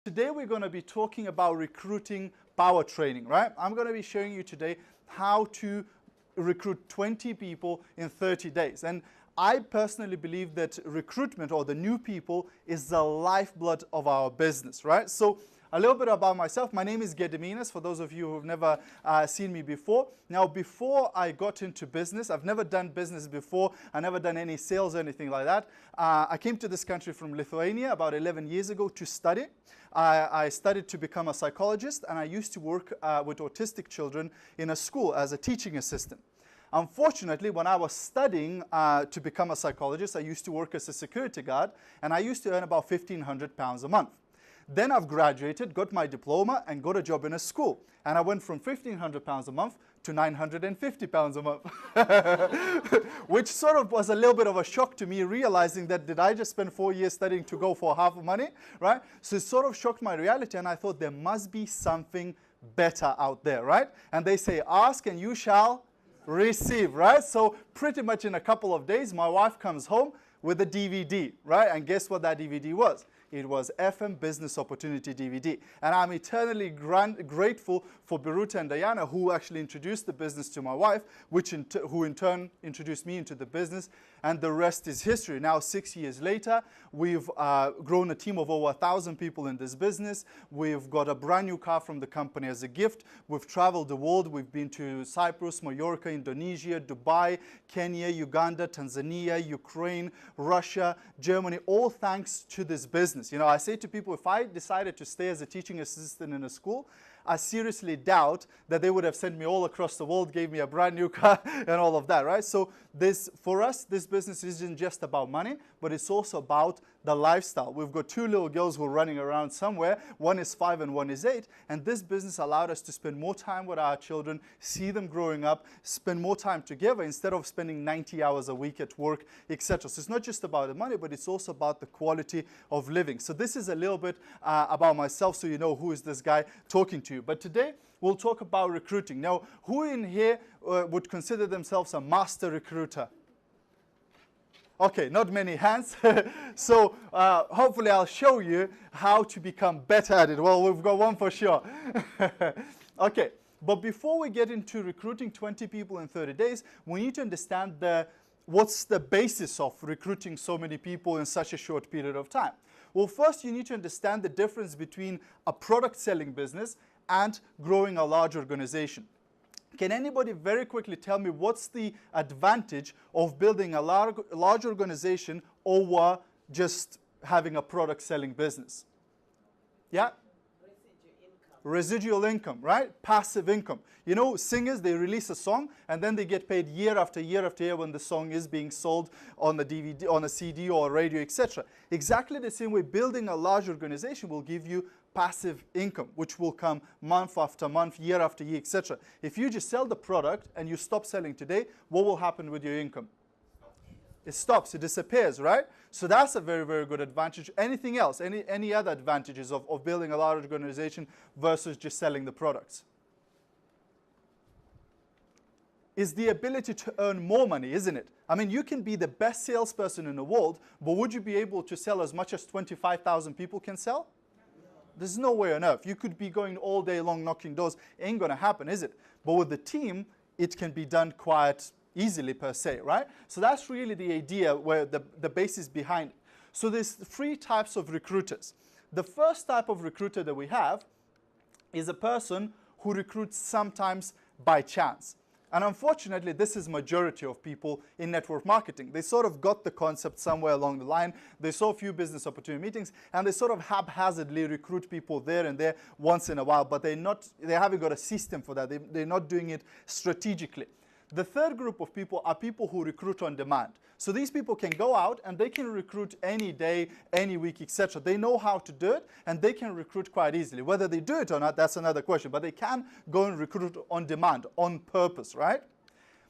Today we're going to be talking about recruiting power training, right? I'm going to be showing you today how to recruit 20 people in 30 days. And I personally believe that recruitment, or the new people, is the lifeblood of our business, right? So a little bit about myself. My name is Gediminas, for those of you who've never seen me before. Now, before I got into business, I've never done business before. I've never done any sales or anything like that. I came to this country from Lithuania about 11 years ago to study. I studied to become a psychologist, and I used to work with autistic children in a school as a teaching assistant. Unfortunately, when I was studying to become a psychologist, I used to work as a security guard, and I used to earn about £1,500 a month. Then I've graduated, got my diploma, and got a job in a school. And I went from £1,500 a month to £950 a month, which sort of was a little bit of a shock to me, realizing that did I just spend 4 years studying to go for half the money, right? So it sort of shocked my reality, and I thought there must be something better out there, right? And they say, ask and you shall receive, right? So pretty much in a couple of days, my wife comes home with a DVD, right? And guess what that DVD was? It was FM Business Opportunity DVD. And I'm eternally grateful for Biruta and Diana, who actually introduced the business to my wife, who in turn introduced me into the business. And the rest is history. Now, 6 years later, we've grown a team of over 1,000 people in this business. We've got a brand new car from the company as a gift. We've traveled the world. We've been to Cyprus, Mallorca, Indonesia, Dubai, Kenya, Uganda, Tanzania, Ukraine, Russia, Germany, all thanks to this business. You know, I say to people, if I decided to stay as a teaching assistant in a school, I seriously doubt that they would have sent me all across the world, gave me a brand new car and all of that, right? So for us, this business isn't just about money, but it's also about the lifestyle. We've got 2 little girls who are running around somewhere. One is 5 and one is 8. And this business allowed us to spend more time with our children, see them growing up, spend more time together instead of spending 90 hours a week at work, etc. So it's not just about the money, but it's also about the quality of living. So this is a little bit about myself, so you know who is this guy talking to you. But today, we'll talk about recruiting. Now, who in here would consider themselves a master recruiter? Okay, not many hands. So hopefully I'll show you how to become better at it. Well, we've got one for sure. Okay, but before we get into recruiting 20 people in 30 days, we need to understand what's the basis of recruiting so many people in such a short period of time. Well, first you need to understand the difference between a product selling business and growing a large organization. Can anybody very quickly tell me what's the advantage of building a large organization over just having a product selling business? Yeah? Residual income, right? Passive income. You know, singers, they release a song and then they get paid year after year after year when the song is being sold on a DVD, on a CD or a radio, etc. Exactly the same way, building a large organization will give you passive income, which will come month after month, year after year, etc. If you just sell the product and you stop selling today, what will happen with your income? It stops, it disappears, right? So that's a very, very good advantage. Anything else? Any other advantages of building a large organization versus just selling the products? Is the ability to earn more money, isn't it? I mean, you can be the best salesperson in the world, but would you be able to sell as much as 25,000 people can sell? There's no way on earth. You could be going all day long knocking doors. Ain't going to happen, is it? But with the team, it can be done quite easily per se, right? So that's really the idea, where the basis behind it. So there's 3 types of recruiters. The first type of recruiter that we have is a person who recruits sometimes by chance. And unfortunately, this is majority of people in network marketing. They sort of got the concept somewhere along the line. They saw a few business opportunity meetings, and they sort of haphazardly recruit people there and there once in a while, but they haven't got a system for that. They're not doing it strategically. The third group of people are people who recruit on demand. So these people can go out and they can recruit any day, any week, etc. They know how to do it, and they can recruit quite easily. Whether they do it or not, that's another question. But they can go and recruit on demand, on purpose, right?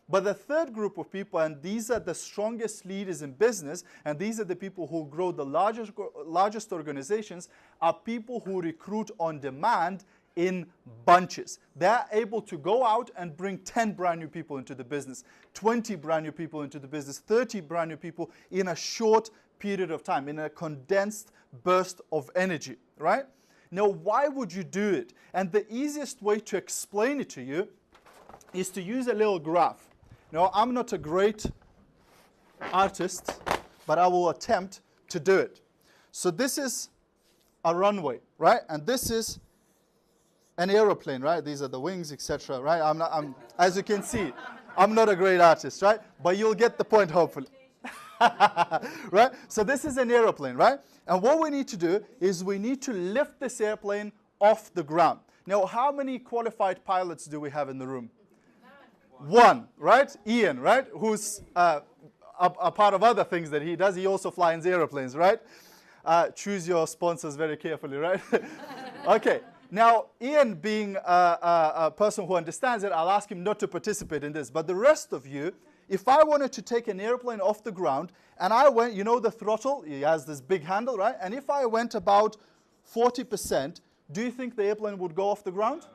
But the third group of people, and these are the strongest leaders in business, and these are the people who grow the largest organizations, are people who recruit on demand in bunches. They're able to go out and bring 10 brand new people into the business, 20 brand new people into the business, 30 brand new people in a short period of time, in a condensed burst of energy, right? Now, why would you do it? And the easiest way to explain it to you is to use a little graph. Now, I'm not a great artist, but I will attempt to do it. So this is a runway, right? And this is an aeroplane, right? These are the wings, etc., right? As you can see, I'm not a great artist, right? But you'll get the point, hopefully. Right? So this is an aeroplane, right? And what we need to do is we need to lift this airplane off the ground. Now, how many qualified pilots do we have in the room? One, right? Ian, right? Who's a part of other things that he does. He also flies airplanes, right? Choose your sponsors very carefully, right? Okay. Now, Ian being a person who understands it, I'll ask him not to participate in this. But the rest of you, if I wanted to take an airplane off the ground, and I went, you know the throttle, he has this big handle, right? And if I went about 40%, do you think the airplane would go off the ground?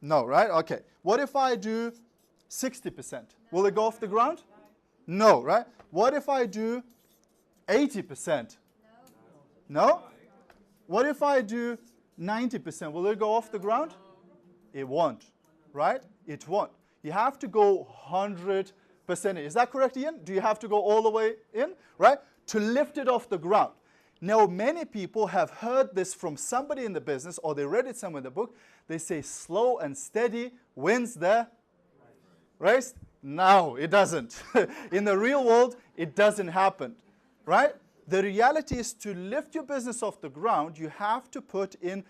No, right? Okay. What if I do 60%? Will it go off the ground? No, right? What if I do 80%? No? What if I do 90%? Will it go off the ground? It won't, right? It won't. You have to go 100%. Is that correct, Ian? Do you have to go all the way in, right? To lift it off the ground. Now, many people have heard this from somebody in the business, or they read it somewhere in the book. They say slow and steady wins the race. No, it doesn't. In the real world, it doesn't happen, right? The reality is, to lift your business off the ground, you have to put in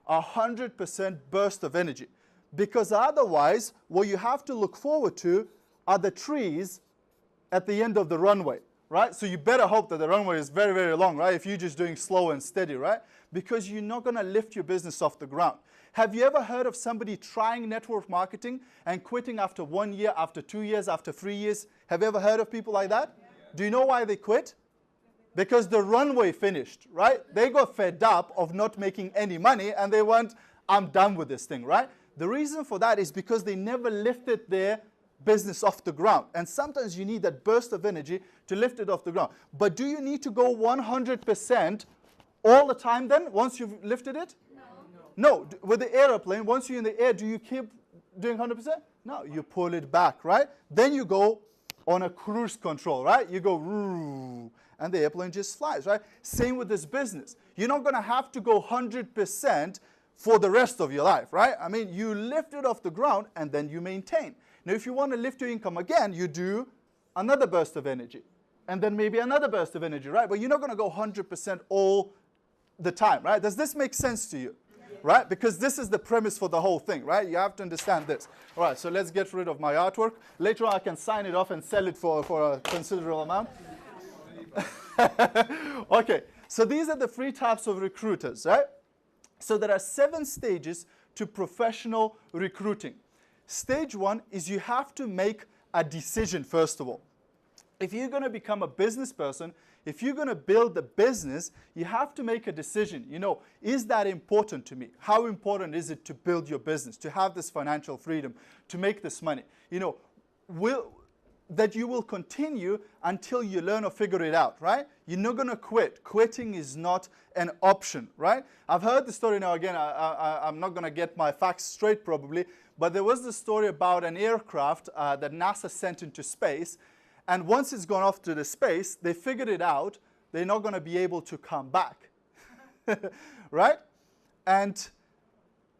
100% burst of energy. Because otherwise, what you have to look forward to are the trees at the end of the runway, right? So you better hope that the runway is very, very long, right? If you're just doing slow and steady, right? Because you're not going to lift your business off the ground. Have you ever heard of somebody trying network marketing and quitting after 1 year, after 2 years, after 3 years? Have you ever heard of people like that? Do you know why they quit? Because the runway finished, right? They got fed up of not making any money and they went, I'm done with this thing, right? The reason for that is because they never lifted their business off the ground. And sometimes you need that burst of energy to lift it off the ground. But do you need to go 100% all the time then, once you've lifted it? No. With the airplane, once you're in the air, do you keep doing 100%? No, you pull it back, right? Then you go on a cruise control, right? You go, and the airplane just flies, right? Same with this business. You're not going to have to go 100% for the rest of your life, right? I mean, you lift it off the ground and then you maintain. Now, if you want to lift your income again, you do another burst of energy and then maybe another burst of energy, right? But you're not going to go 100% all the time, right? Does this make sense to you? Right? Because this is the premise for the whole thing, right? You have to understand this. All right, so let's get rid of my artwork. Later on, I can sign it off and sell it for a considerable amount. Okay, so these are the 3 types of recruiters, right? So there are 7 stages to professional recruiting. Stage 1 is you have to make a decision, first of all. If you're going to become a business person, if you're going to build a business, you have to make a decision. You know, is that important to me? How important is it to build your business, to have this financial freedom, to make this money? You know, that you will continue until you learn or figure it out, right? You're not going to quit. Quitting is not an option, right? I've heard the story now again. I'm not going to get my facts straight probably, but there was the story about an aircraft that NASA sent into space. And once it's gone off to the space, they figured it out. They're not going to be able to come back, right? And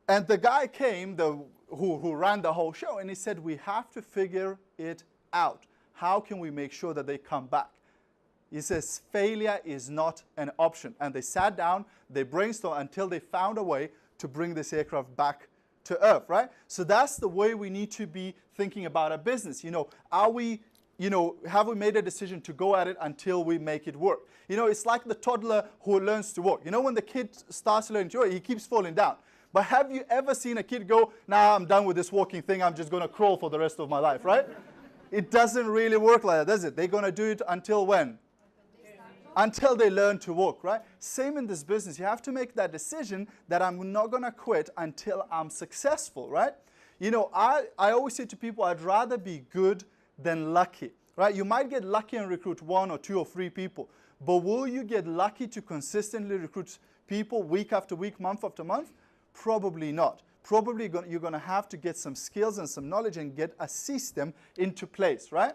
the guy came, who ran the whole show, and he said, we have to figure it out. How can we make sure that they come back? He says, failure is not an option. And they sat down, they brainstormed until they found a way to bring this aircraft back to Earth, right? So that's the way we need to be thinking about our business. You know, have we made a decision to go at it until we make it work? You know, it's like the toddler who learns to walk. You know, when the kid starts learning to walk, he keeps falling down. But have you ever seen a kid go, nah, I'm done with this walking thing, I'm just going to crawl for the rest of my life, right? It doesn't really work like that, does it? They're going to do it until when? Until they learn to walk, right? Same in this business. You have to make that decision that I'm not going to quit until I'm successful, right? You know, I always say to people, I'd rather be good than lucky, right? You might get lucky and recruit 1 or 2 or 3 people, but will you get lucky to consistently recruit people week after week, month after month? Probably not. Probably you're going to have to get some skills and some knowledge and get a system into place, right?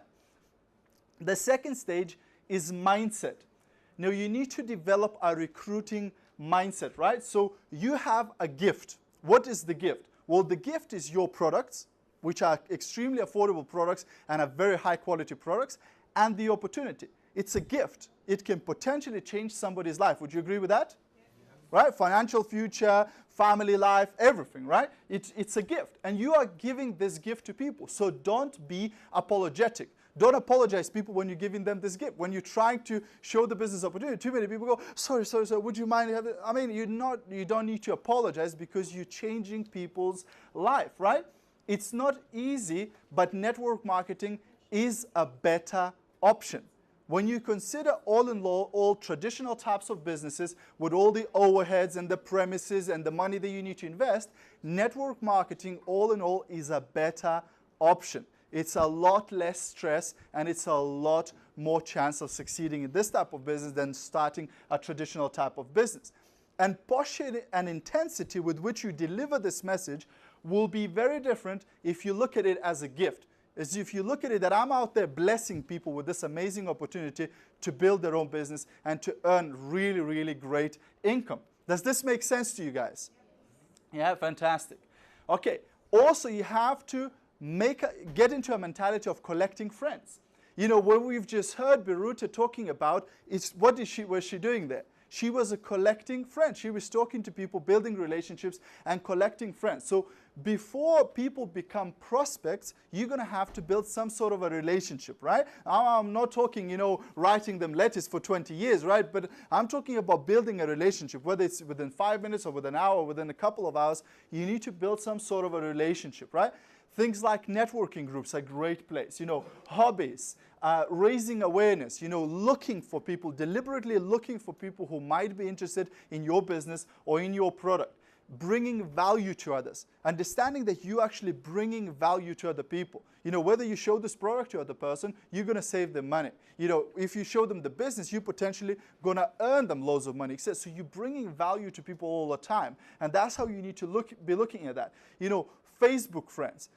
The second stage is mindset. Now, you need to develop a recruiting mindset, right? So you have a gift. What is the gift? Well, the gift is your products, which are extremely affordable products and are very high quality products, and the opportunity. It's a gift. It can potentially change somebody's life. Would you agree with that? Yeah. Right? Financial future, family life, everything, right? It's a gift. And you are giving this gift to people. So don't be apologetic. Don't apologize, people, when you're giving them this gift. When you're trying to show the business opportunity, too many people go, sorry, would you mind having it? I mean, you don't need to apologize because you're changing people's life, right? It's not easy, but network marketing is a better option. When you consider all traditional types of businesses with all the overheads and the premises and the money that you need to invest, network marketing, all in all, is a better option. It's a lot less stress and it's a lot more chance of succeeding in this type of business than starting a traditional type of business. And passion and intensity with which you deliver this message will be very different if you look at it as a gift. As if you look at it that I'm out there blessing people with this amazing opportunity to build their own business and to earn really, really great income. Does this make sense to you guys? Yeah, fantastic. Okay, also you have to get into a mentality of collecting friends. You know, what we've just heard Biruta talking about is what was she doing there? She was collecting friends. She was talking to people, building relationships, and collecting friends. So before people become prospects, you're going to have to build some sort of a relationship, right? I'm not talking, writing them letters for 20 years, right? But I'm talking about building a relationship, whether it's within 5 minutes or within an hour or within a couple of hours. You need to build some sort of a relationship, right? Things like networking groups are a great place. Hobbies, raising awareness, looking for people, deliberately looking for people who might be interested in your business or in your product. Bringing value to others. Understanding that you're actually bringing value to other people. Whether you show this product to other person, you're going to save them money. If you show them the business, you're potentially going to earn them loads of money. So you're bringing value to people all the time. And that's how you need to be looking at that. Facebook friends.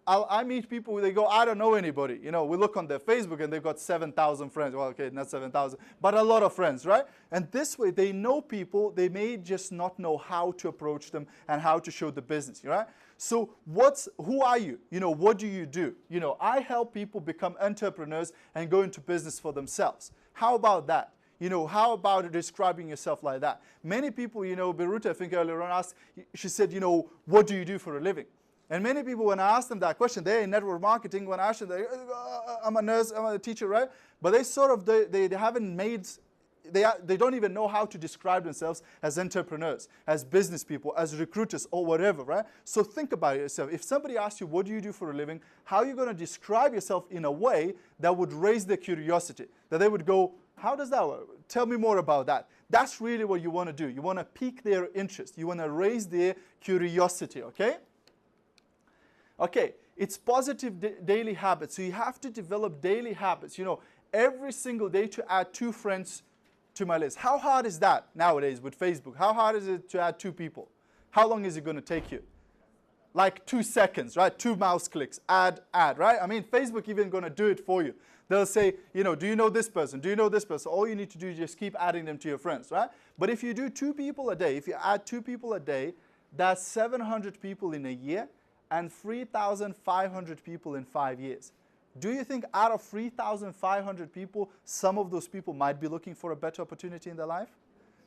I meet people who they go, I don't know anybody. We look on their Facebook and they've got 7,000 friends. Well, okay, not 7,000, but a lot of friends, right? And this way they know people, they may just not know how to approach them and how to show the business, right? So who are you? What do you do? I help people become entrepreneurs and go into business for themselves. How about that? How about describing yourself like that? Many people, Biruta, I think earlier on asked, she said, what do you do for a living? And many people, when I ask them that question, they're in network marketing, when I ask them, I'm a nurse, I'm a teacher, right? But they haven't made, they don't even know how to describe themselves as entrepreneurs, as business people, as recruiters, or whatever, right? So think about yourself. If somebody asks you, what do you do for a living? How are you going to describe yourself in a way that would raise their curiosity? That they would go, how does that work? Tell me more about that. That's really what you want to do. You want to pique their interest. You want to raise their curiosity, okay? Okay, it's positive daily habits. So you have to develop daily habits. Every single day to add 2 friends to my list. How hard is that nowadays with Facebook? How hard is it to add 2 people? How long is it going to take you? Like 2 seconds, right? 2 mouse clicks, add, right? I mean, Facebook even going to do it for you. They'll say, do you know this person? Do you know this person? All you need to do is just keep adding them to your friends, right? But if you do 2 people a day, if you add 2 people a day, that's 700 people in a year and 3,500 people in 5 years. Do you think out of 3,500 people, some of those people might be looking for a better opportunity in their life?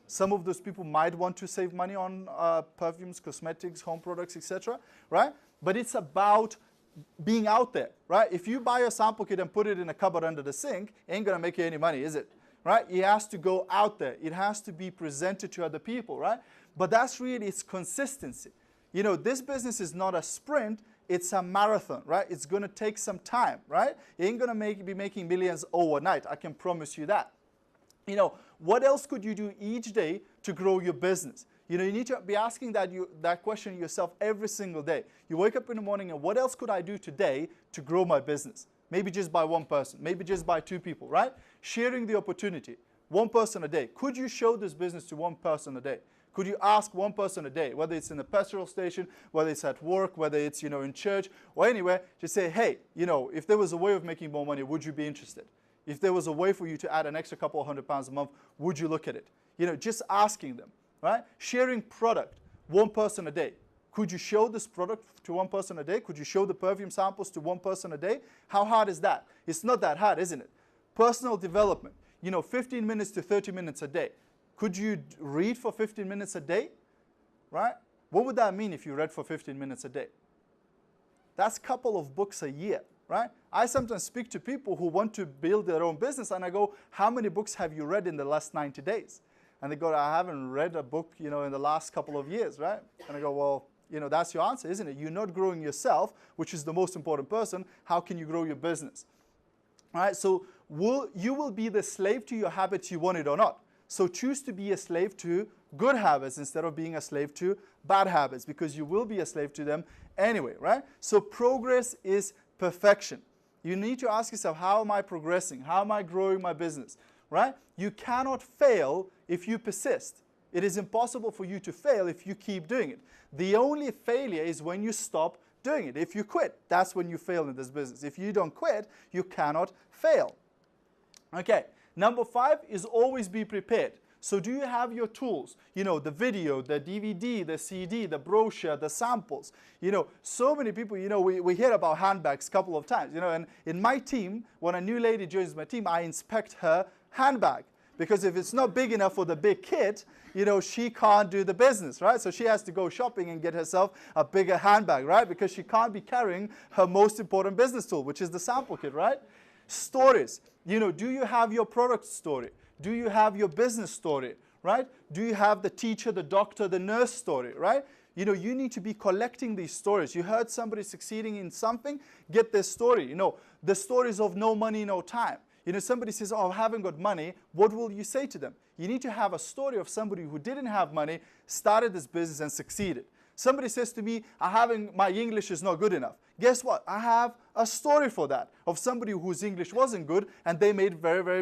Some of those people might want to save money on perfumes, cosmetics, home products, etc., right? But it's about being out there, right? If you buy a sample kit and put it in a cupboard under the sink, it ain't going to make you any money, is it? Right? It has to go out there. It has to be presented to other people, right? But that's really its consistency. This business is not a sprint, it's a marathon, right? It's going to take some time, right? You ain't going to be making millions overnight, I can promise you that. What else could you do each day to grow your business? You need to be asking that question yourself every single day. You wake up in the morning and what else could I do today to grow my business? Maybe just by 1 person, maybe just by 2 people, right? Sharing the opportunity. one person a day. Could you show this business to one person a day? Could you ask one person a day, whether it's in a petrol station, whether it's at work, whether it's, in church or anywhere, just say, hey, if there was a way of making more money, would you be interested? If there was a way for you to add an extra couple of £100 a month, would you look at it? Just asking them, right? Sharing product, one person a day. Could you show this product to one person a day? Could you show the perfume samples to one person a day? How hard is that? It's not that hard, isn't it? Personal development, 15 minutes to 30 minutes a day. Could you read for 15 minutes a day, right? What would that mean if you read for 15 minutes a day? That's a couple of books a year, right? I sometimes speak to people who want to build their own business, and I go, how many books have you read in the last 90 days? And they go, I haven't read a book, in the last couple of years, right? And I go, well, that's your answer, isn't it? You're not growing yourself, which is the most important person. How can you grow your business? All right, so you will be the slave to your habits, you want it or not. So choose to be a slave to good habits instead of being a slave to bad habits, because you will be a slave to them anyway, right? So progress is perfection. You need to ask yourself, how am I progressing? How am I growing my business, right? You cannot fail if you persist. It is impossible for you to fail if you keep doing it. The only failure is when you stop doing it. If you quit, that's when you fail in this business. If you don't quit, you cannot fail. Okay. Number 5 is always be prepared. So do you have your tools? The video, the DVD, the CD, the brochure, the samples. So many people, we hear about handbags a couple of times, and in my team, when a new lady joins my team, I inspect her handbag. Because if it's not big enough for the big kid, she can't do the business, right? So she has to go shopping and get herself a bigger handbag, right? Because she can't be carrying her most important business tool, which is the sample kit, right? Stories. Do you have your product story? Do you have your business story, right? Do you have the teacher, the doctor, the nurse story, right? You need to be collecting these stories. You heard somebody succeeding in something, get their story. The stories of no money, no time. Somebody says, oh, I haven't got money. What will you say to them? You need to have a story of somebody who didn't have money, started this business and succeeded. Somebody says to me, my English is not good enough. Guess what? I have a story for that, of somebody whose English wasn't good and they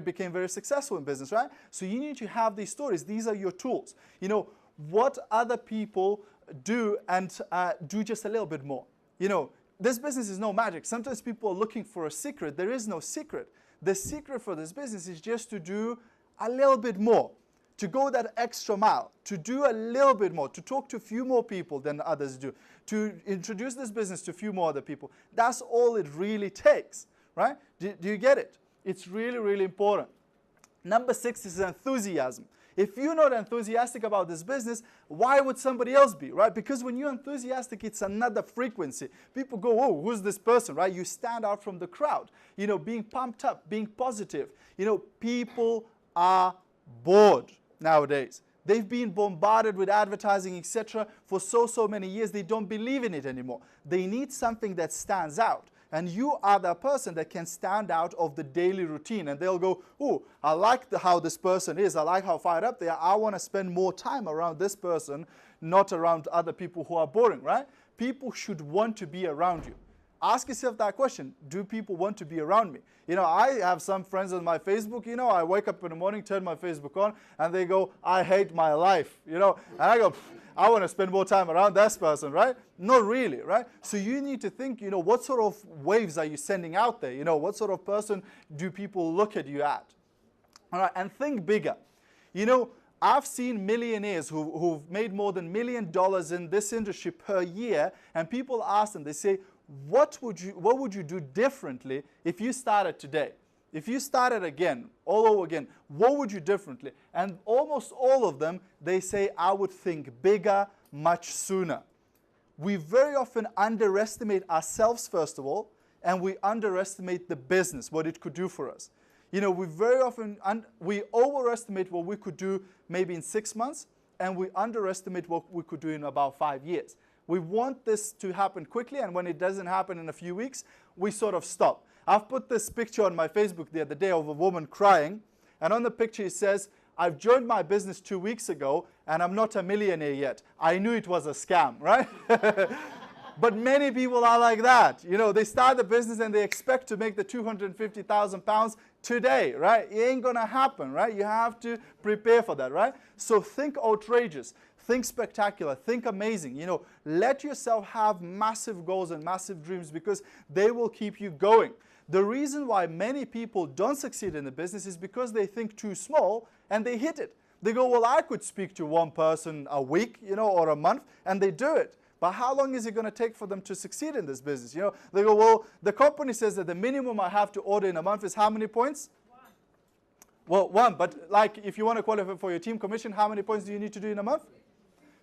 became very successful in business, right? So you need to have these stories. These are your tools. What other people do and do just a little bit more. This business is no magic. Sometimes people are looking for a secret. There is no secret. The secret for this business is just to do a little bit more, to go that extra mile, to do a little bit more, to talk to a few more people than others do, to introduce this business to a few more other people. That's all it really takes, right? Do you get it? It's really, really important. Number 6 is enthusiasm. If you're not enthusiastic about this business, why would somebody else be, right? Because when you're enthusiastic, it's another frequency. People go, oh, who's this person, right? You stand out from the crowd, being pumped up, being positive. People are bored nowadays. They've been bombarded with advertising, etc. for so many years. They don't believe in it anymore. They need something that stands out. And you are the person that can stand out of the daily routine. And they'll go, oh, I like how this person is. I like how fired up they are. I want to spend more time around this person, not around other people who are boring, right? People should want to be around you. Ask yourself that question. Do people want to be around me? I have some friends on my Facebook, I wake up in the morning, turn my Facebook on, and they go, I hate my life, and I go, I want to spend more time around this person, right? Not really, right? So you need to think, what sort of waves are you sending out there? What sort of person do people look at you at? All right, and think bigger. I've seen millionaires who've made more than $1 million in this industry per year, and people ask them, they say, what would you do differently if you started today? If you started again, all over again, what would you do differently? And almost all of them, they say, I would think bigger much sooner. We very often underestimate ourselves, first of all, and we underestimate the business, what it could do for us. We very often, we overestimate what we could do maybe in 6 months, and we underestimate what we could do in about 5 years. We want this to happen quickly, and when it doesn't happen in a few weeks, we sort of stop. I've put this picture on my Facebook the other day of a woman crying, and on the picture it says, I've joined my business 2 weeks ago, and I'm not a millionaire yet. I knew it was a scam, right? But many people are like that. They start the business and they expect to make the £250,000 today, right? It ain't gonna happen, right? You have to prepare for that, right? So think outrageous, think spectacular, think amazing. You know, let yourself have massive goals and massive dreams because they will keep you going. The reason why many people don't succeed in the business is because they think too small and they hit it. They go, well, I could speak to one person a week, you know, or a month, and they do it. But how long is it going to take for them to succeed in this business? You know, they go, well, the company says that the minimum I have to order in a month is how many points? Well, one. But like, if you want to qualify for your team commission, how many points do you need to do in a month?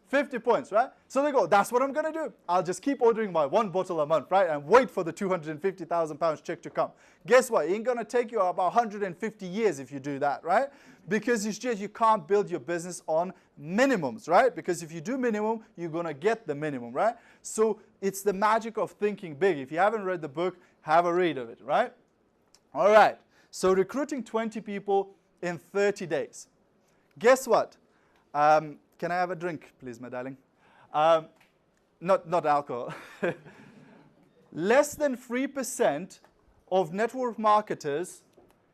50 points, right? So they go, that's what I'm going to do. I'll just keep ordering my one bottle a month, right? And wait for the £250,000 check to come. Guess what? It ain't going to take you about 150 years if you do that, right? Because it's just, you can't build your business on minimums, right? Because if you do minimum, you're going to get the minimum, right? So it's the magic of thinking big. If you haven't read the book, have a read of it, right? All right. So recruiting 20 people in 30 days. Guess what? Can I have a drink, please, my darling? Not alcohol. Less than 3% of network marketers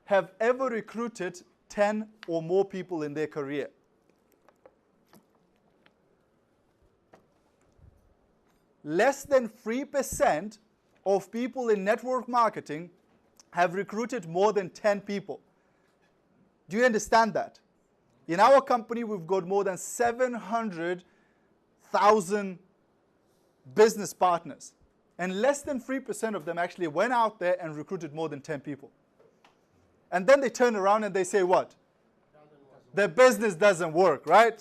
have ever recruited 10 or more people in their career. Less than 3% of people in network marketing have recruited more than 10 people. Do you understand that? In our company, we've got more than 700,000 business partners. And less than 3% of them actually went out there and recruited more than 10 people. And then they turn around and they say what? Their business doesn't work, right?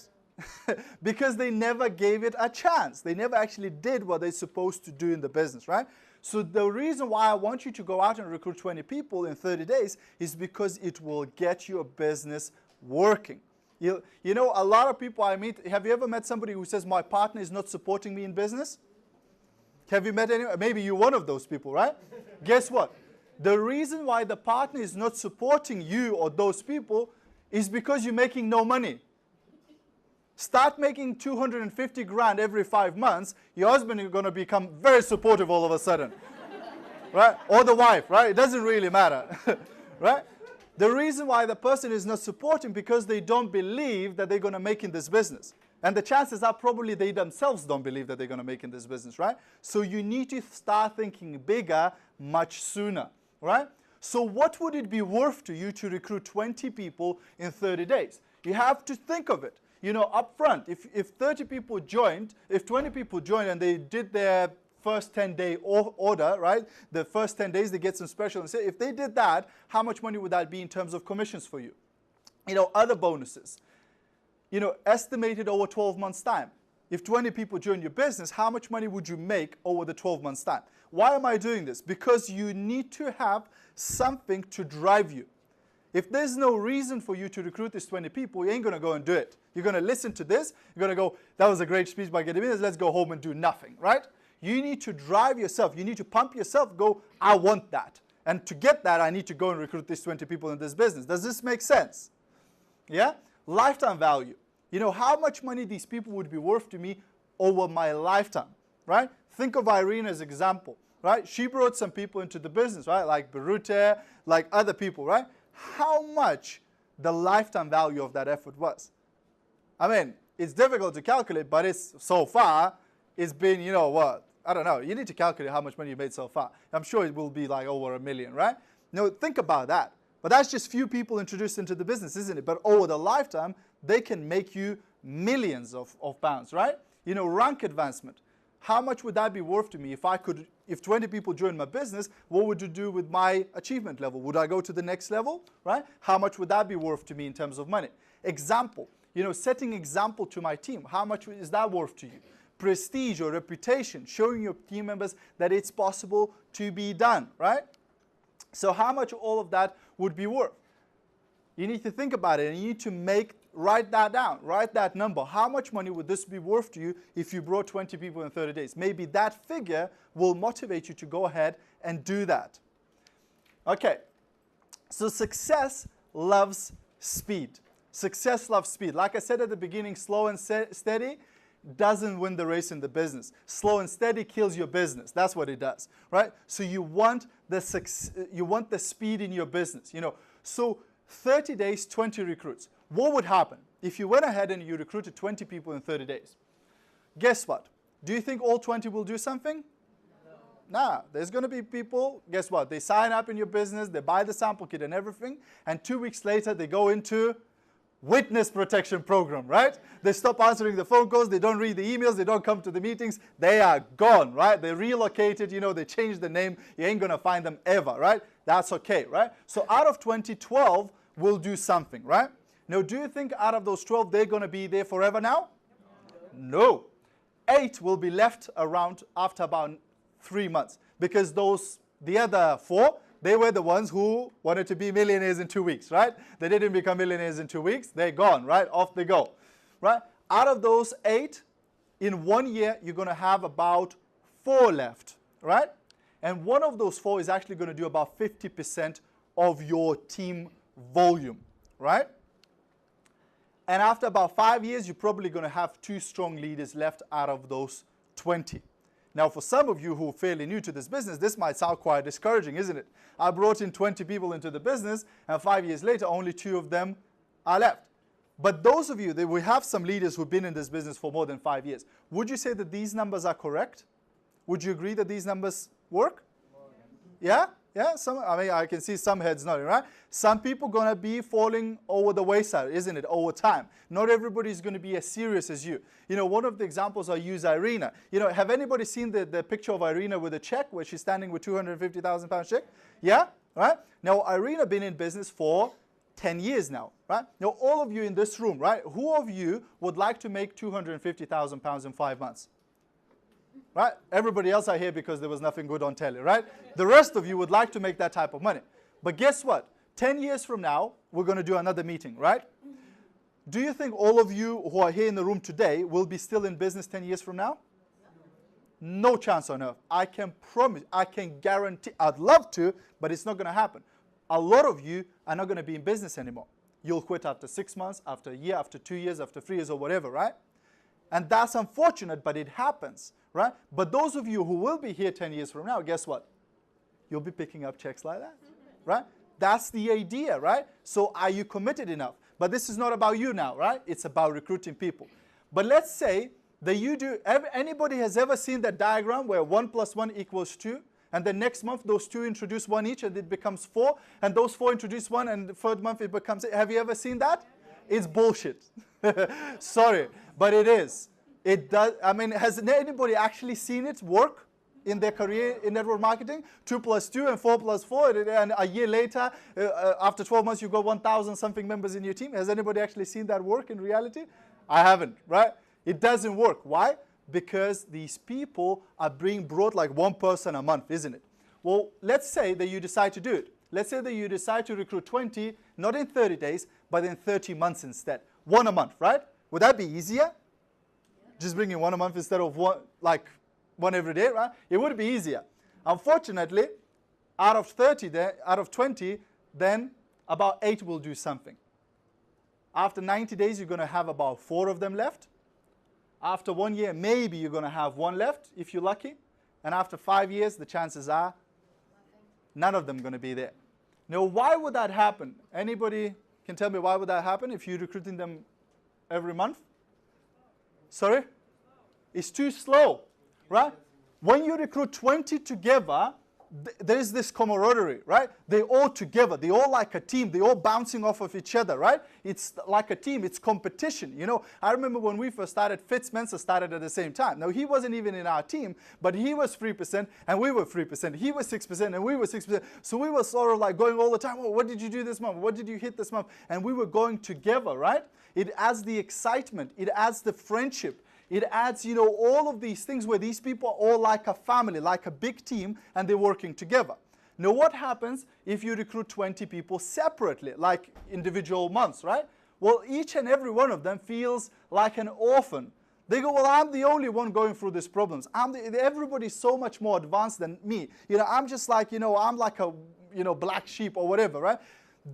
Because they never gave it a chance. They never actually did what they're supposed to do in the business, right? So the reason why I want you to go out and recruit 20 people in 30 days is because it will get your business working. You know, a lot of people I meet, have you ever met somebody who says, my partner is not supporting me in business? Have you met anyone? Maybe you're one of those people, right? Guess what? The reason why the partner is not supporting you or those people is because you're making no money. Start making 250 grand every 5 months, your husband is going to become very supportive all of a sudden. Right? Or the wife, right? It doesn't really matter. Right? The reason why the person is not supporting because they don't believe that they're going to make in this business. And the chances are probably they themselves don't believe that they're going to make in this business, right? So you need to start thinking bigger much sooner, right? So what would it be worth to you to recruit 20 people in 30 days? You have to think of it. You know, up front, if 30 people joined, if 20 people joined and they did their first 10-day order, right? The first 10 days they get some special. And say, if they did that, how much money would that be in terms of commissions for you? You know, other bonuses. You know, estimated over 12 months' time. If 20 people join your business, how much money would you make over the 12 months' time? Why am I doing this? Because you need to have something to drive you. If there's no reason for you to recruit these 20 people, you ain't going to go and do it. You're going to listen to this. You're going to go, that was a great speech by Gary Vee. Let's go home and do nothing, right? You need to drive yourself. You need to pump yourself. Go, I want that. And to get that, I need to go and recruit these 20 people in this business. Does this make sense? Yeah? Lifetime value. You know, how much money these people would be worth to me over my lifetime, right? Think of Irene as an example, right? She brought some people into the business, right? Like Berute, like other people, right? How much the lifetime value of that effort was. I mean, it's difficult to calculate, but it's so far, it's been, you know what, I don't know. You need to calculate how much money you made so far. I'm sure it will be like over $1 million, right? Now, think about that. But that's just few people introduced into the business, isn't it? But over the lifetime, they can make you millions of pounds, right? You know, rank advancement. How much would that be worth to me if 20 people joined my business, what would you do with my achievement level? Would I go to the next level, right? How much would that be worth to me in terms of money? Example, you know, setting example to my team. How much is that worth to you? Prestige or reputation, showing your team members that it's possible to be done, right? So how much all of that would be worth? You need to think about it and you need to write that down, write that number. How much money would this be worth to you if you brought 20 people in 30 days? Maybe that figure will motivate you to go ahead and do that. Okay, so success loves speed. Success loves speed. Like I said at the beginning, slow and steady doesn't win the race in the business. Slow and steady kills your business. That's what it does, right? So you want the speed in your business. You know, So 30 days, 20 recruits. What would happen if you went ahead and you recruited 20 people in 30 days? Guess what? Do you think all 20 will do something? Nah, there's going to be people, guess what? They sign up in your business, they buy the sample kit and everything, and 2 weeks later they go into witness protection program, right? They stop answering the phone calls, they don't read the emails, they don't come to the meetings, they are gone, right? They relocated, you know, they changed the name, you ain't going to find them ever, right? That's okay, right? So out of 20, 12 will do something, right? Now, do you think out of those 12, they're going to be there forever now? No. 8 will be left around after about 3 months, because the other 4, they were the ones who wanted to be millionaires in 2 weeks, right? They didn't become millionaires in 2 weeks. They're gone, right? Off they go, right? Out of those 8, in 1 year, you're going to have about 4 left, right? And one of those 4 is actually going to do about 50% of your team volume, right? And after about 5 years, you're probably going to have 2 strong leaders left out of those 20. Now, for some of you who are fairly new to this business, this might sound quite discouraging, isn't it? I brought in 20 people into the business, and 5 years later, only 2 of them are left. But those of you, we have some leaders who've been in this business for more than 5 years. Would you say that these numbers are correct? Would you agree that these numbers work? Yeah? Yeah, I can see some heads nodding, right? Some people going to be falling over the wayside, isn't it, over time. Not everybody is going to be as serious as you. You know, one of the examples I use, Irina. You know, have anybody seen the picture of Irina with a check where she's standing with £250,000 check? Yeah, right? Now, Irina been in business for 10 years now, right? Now, all of you in this room, right? Who of you would like to make £250,000 in 5 months? Right? Everybody else are here because there was nothing good on telly, right? The rest of you would like to make that type of money. But guess what? 10 years from now, we're going to do another meeting, right? Do you think all of you who are here in the room today will be still in business 10 years from now? No chance on earth. I can promise, I can guarantee, I'd love to, but it's not going to happen. A lot of you are not going to be in business anymore. You'll quit after 6 months, after a year, after 2 years, after 3 years, or whatever, right? And that's unfortunate, but it happens, right? But those of you who will be here 10 years from now, guess what? You'll be picking up checks like that, right? That's the idea, right? So are you committed enough? But this is not about you now, right? It's about recruiting people. But let's say that you do, anybody has ever seen that diagram where 1 + 1 = 2? And then next month, those 2 introduce 1 each, and it becomes 4. And those 4 introduce 1, and the third month it becomes 8. Have you ever seen that? It's bullshit. Sorry, but it is. It does. I mean, has anybody actually seen it work in their career in network marketing? 2 + 2 and 4 + 4, and a year later, after 12 months, you got 1,000 something members in your team. Has anybody actually seen that work in reality? I haven't, right? It doesn't work. Why? Because these people are being brought like 1 person a month, isn't it? Well, let's say that you decide to do it. Let's say that you decide to recruit 20, not in 30 days, but in 30 months instead. 1 a month, right? Would that be easier? Just bringing 1 a month instead of one every day, right? It would be easier. Unfortunately, out of 20, then about 8 will do something. After 90 days, you're going to have about 4 of them left. After 1 year, maybe you're going to have 1 left, if you're lucky. And after 5 years, the chances are none of them going to be there. Now, why would that happen? Anybody can tell me why would that happen if you're recruiting them every month? Sorry? It's too slow, right? When you recruit 20 together, there's this camaraderie, right? They're all together. They're all like a team. They're all bouncing off of each other, right? It's like a team. It's competition, you know. I remember when we first started, Fitz Mensa started at the same time. Now, he wasn't even in our team, but he was 3% and we were 3%. He was 6% and we were 6%. So we were sort of like going all the time, oh, what did you do this month? What did you hit this month? And we were going together, right? It adds the excitement. It adds the friendship. It adds, you know, all of these things where these people are all like a family, like a big team, and they're working together. Now, what happens if you recruit 20 people separately, like individual months, right? Well, each and every one of them feels like an orphan. They go, well, I'm the only one going through these problems. Everybody's so much more advanced than me. You know, I'm just like, you know, I'm like a, you know, black sheep or whatever, right?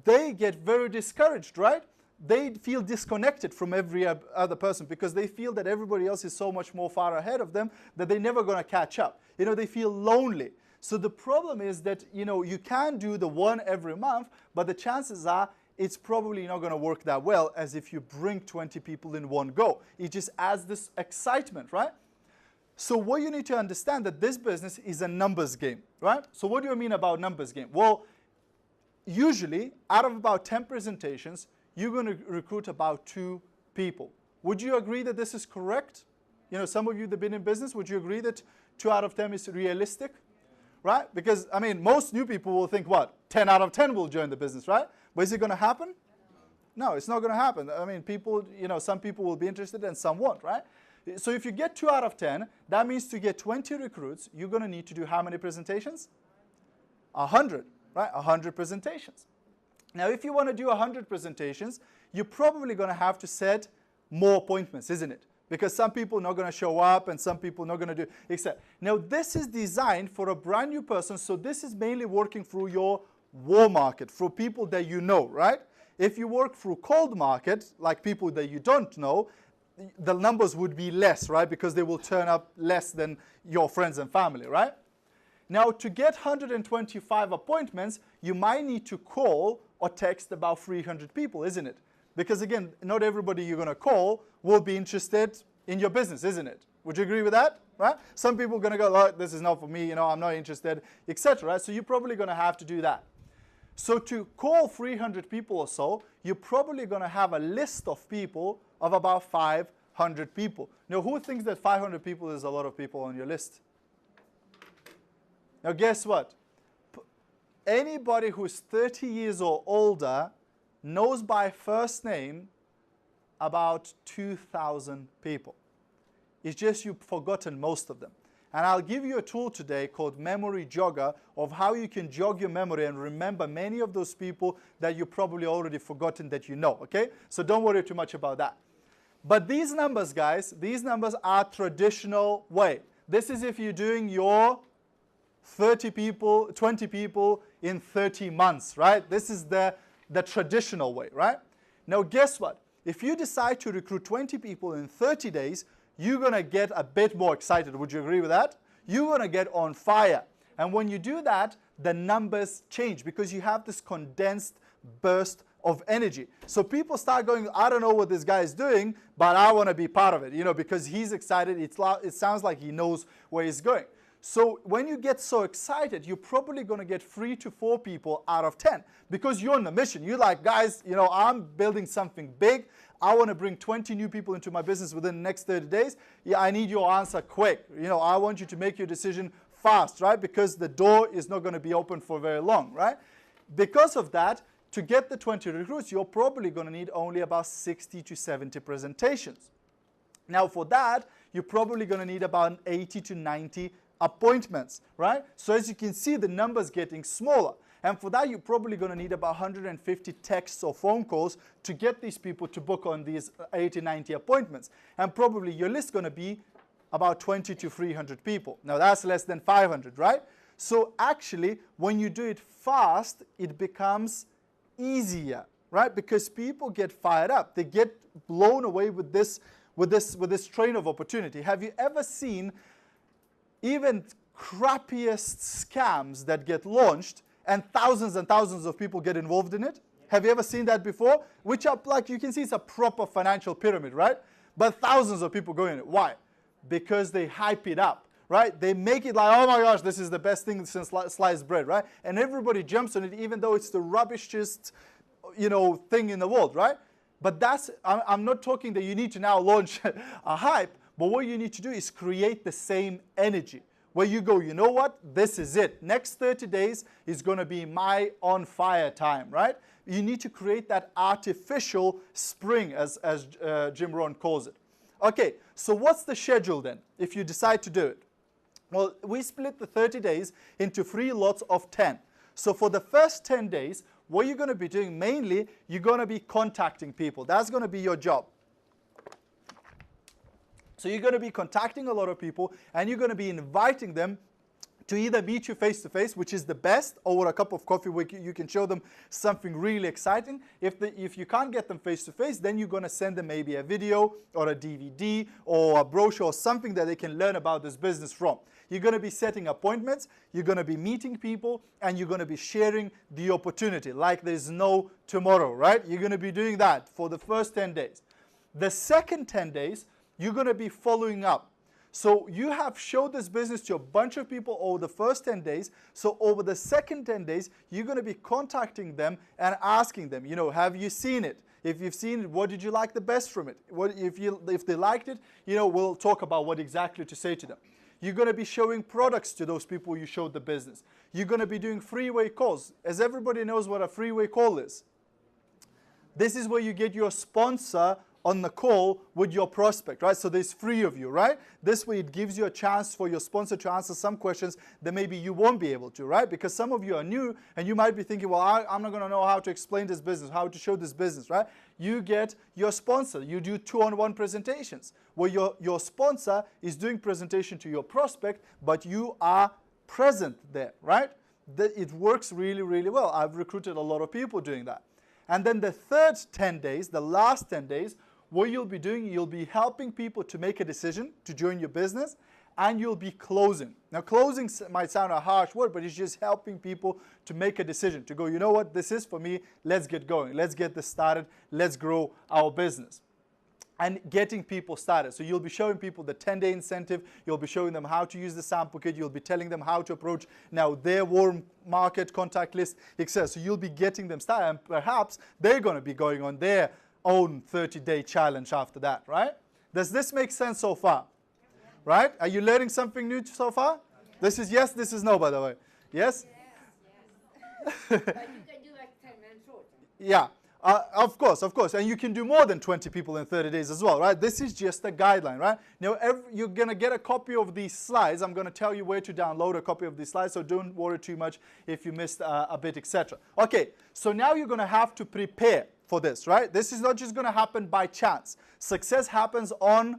They get very discouraged, right? They feel disconnected from every other person because they feel that everybody else is so much more far ahead of them that they're never going to catch up. You know, they feel lonely. So the problem is that, you can do the one every month, but the chances are it's probably not going to work that well as if you bring 20 people in one go. It just adds this excitement, right? So what you need to understand that this business is a numbers game, right? So what do I mean about numbers game? Well, usually out of about 10 presentations, you're going to recruit about 2 people. Would you agree that this is correct? Some of you that have been in business, would you agree that 2 out of 10 is realistic? Right? Because, most new people will think, what? 10 out of 10 will join the business, right? But is it going to happen? No, it's not going to happen. People, some people will be interested and some won't, right? So if you get 2 out of 10, that means to get 20 recruits, you're going to need to do how many presentations? 100, right? 100 presentations. Now, if you want to do 100 presentations, you're probably going to have to set more appointments, isn't it? Because some people are not going to show up and some people are not going to do, etc. Now, this is designed for a brand new person, so this is mainly working through your warm market, through people that you know, right? If you work through cold market, like people that you don't know, the numbers would be less, right? Because they will turn up less than your friends and family, right? Now, to get 125 appointments, you might need to call or text about 300 people, isn't it? Because again, not everybody you're going to call will be interested in your business, isn't it? Would you agree with that? Right? Some people are going to go, oh, this is not for me, I'm not interested, etc. So you're probably going to have to do that. So to call 300 people or so, you're probably going to have a list of people of about 500 people. Now, who thinks that 500 people is a lot of people on your list? Now, guess what? Anybody who's 30 years or older knows by first name about 2,000 people. It's just you've forgotten most of them. And I'll give you a tool today called Memory Jogger of how you can jog your memory and remember many of those people that you probably already forgotten that you know, okay? So don't worry too much about that. But these numbers, guys, these numbers are traditional way. This is if you're doing your 30 people, 20 people in 30 months, right? This is the traditional way, right? Now, guess what? If you decide to recruit 20 people in 30 days, you're going to get a bit more excited. Would you agree with that? You're going to get on fire. And when you do that, the numbers change because you have this condensed burst of energy. So people start going, I don't know what this guy is doing, but I want to be part of it, because he's excited. It sounds like he knows where he's going. So when you get so excited, you're probably going to get 3 to 4 people out of 10 because you're on the mission. You're like, guys, I'm building something big. I want to bring 20 new people into my business within the next 30 days. Yeah, I need your answer quick. I want you to make your decision fast, right? Because the door is not going to be open for very long, right? Because of that, to get the 20 recruits, you're probably going to need only about 60 to 70 presentations. Now, for that, you're probably going to need about 80 to 90 appointments, right? So as you can see, the number's getting smaller. And for that, you're probably going to need about 150 texts or phone calls to get these people to book on these 80, 90 appointments. And probably your list is going to be about 20 to 300 people. Now, that's less than 500, right? So actually, when you do it fast, it becomes easier, right? Because people get fired up. They get blown away with this train of opportunity. Have you ever seen even crappiest scams that get launched and thousands of people get involved in it? Have you ever seen that before? Which are, like you can see, it's a proper financial pyramid, right? But thousands of people go in it. Why? Because they hype it up, right? They make it like, oh my gosh, this is the best thing since sliced bread, right? And everybody jumps on it, even though it's the rubbishest, thing in the world, right? But I'm not talking that you need to now launch a hype, but what you need to do is create the same energy where you go, you know what, this is it. Next 30 days is going to be my on fire time, right? You need to create that artificial spring, as Jim Rohn calls it. Okay, so what's the schedule then, if you decide to do it? Well, we split the 30 days into 3 lots of 10. So for the first 10 days, what you're going to be doing mainly, you're going to be contacting people. That's going to be your job. So you're going to be contacting a lot of people and you're going to be inviting them to either meet you face to face, which is the best, over a cup of coffee where you can show them something really exciting. If you can't get them face to face, then you're going to send them maybe a video or a DVD or a brochure or something that they can learn about this business from. You're going to be setting appointments, you're going to be meeting people, and you're going to be sharing the opportunity like there's no tomorrow, right? You're going to be doing that for the first 10 days. The second 10 days, you're going to be following up. So you have showed this business to a bunch of people over the first 10 days. So over the second 10 days, you're going to be contacting them and asking them, have you seen it? If you've seen it, what did you like the best from it? If they liked it, we'll talk about what exactly to say to them. You're going to be showing products to those people you showed the business. You're going to be doing freeway calls. As everybody knows what a freeway call is. This is where you get your sponsor on the call with your prospect, right? So there's 3 of you, right? This way it gives you a chance for your sponsor to answer some questions that maybe you won't be able to, right? Because some of you are new and you might be thinking, well, I'm not going to know how to explain this business, how to show this business, right? You get your sponsor. You do 2-on-1 presentations where your sponsor is doing presentation to your prospect, but you are present there, right? It works really, really well. I've recruited a lot of people doing that. And then the third 10 days, the last 10 days, what you'll be doing, you'll be helping people to make a decision to join your business, and you'll be closing. Now, closing might sound a harsh word, but it's just helping people to make a decision, to go, you know what, this is for me, let's get going, let's get this started, let's grow our business. And getting people started. So you'll be showing people the 10-day incentive, you'll be showing them how to use the sample kit, you'll be telling them how to approach now their warm market contact list, etc. So you'll be getting them started, and perhaps they're going to be going on their own 30-day challenge after that, right? Does this make sense so far? Right? Are you learning something new so far? This is yes, this is no, by the way. Yes? Yes. But you can do like 10 minutes short. Yeah. Of course, and you can do more than 20 people in 30 days as well, right? This is just a guideline, right? Now, you're going to get a copy of these slides. I'm going to tell you where to download a copy of these slides, so don't worry too much if you missed a bit, etc. Okay, so now you're going to have to prepare for this, right? This is not just going to happen by chance. Success happens on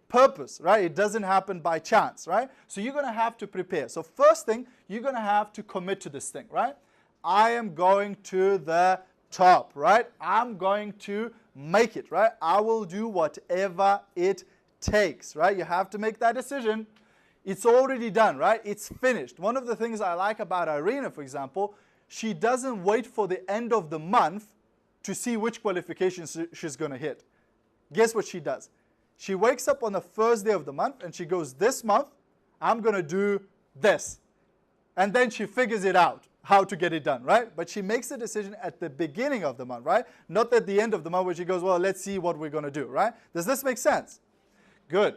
purpose, right? It doesn't happen by chance, right? So you're going to have to prepare. So first thing, you're going to have to commit to this thing, right? I am going to the top, right? I'm going to make it, right? I will do whatever it takes, right? You have to make that decision. It's already done, right? It's finished. One of the things I like about Irina, for example, she doesn't wait for the end of the month to see which qualifications she's going to hit. Guess what she does? She wakes up on the first day of the month and she goes, this month, I'm going to do this. And then she figures it out, how to get it done, right? But she makes the decision at the beginning of the month, right? Not at the end of the month where she goes, well, let's see what we're going to do, right? Does this make sense? Good.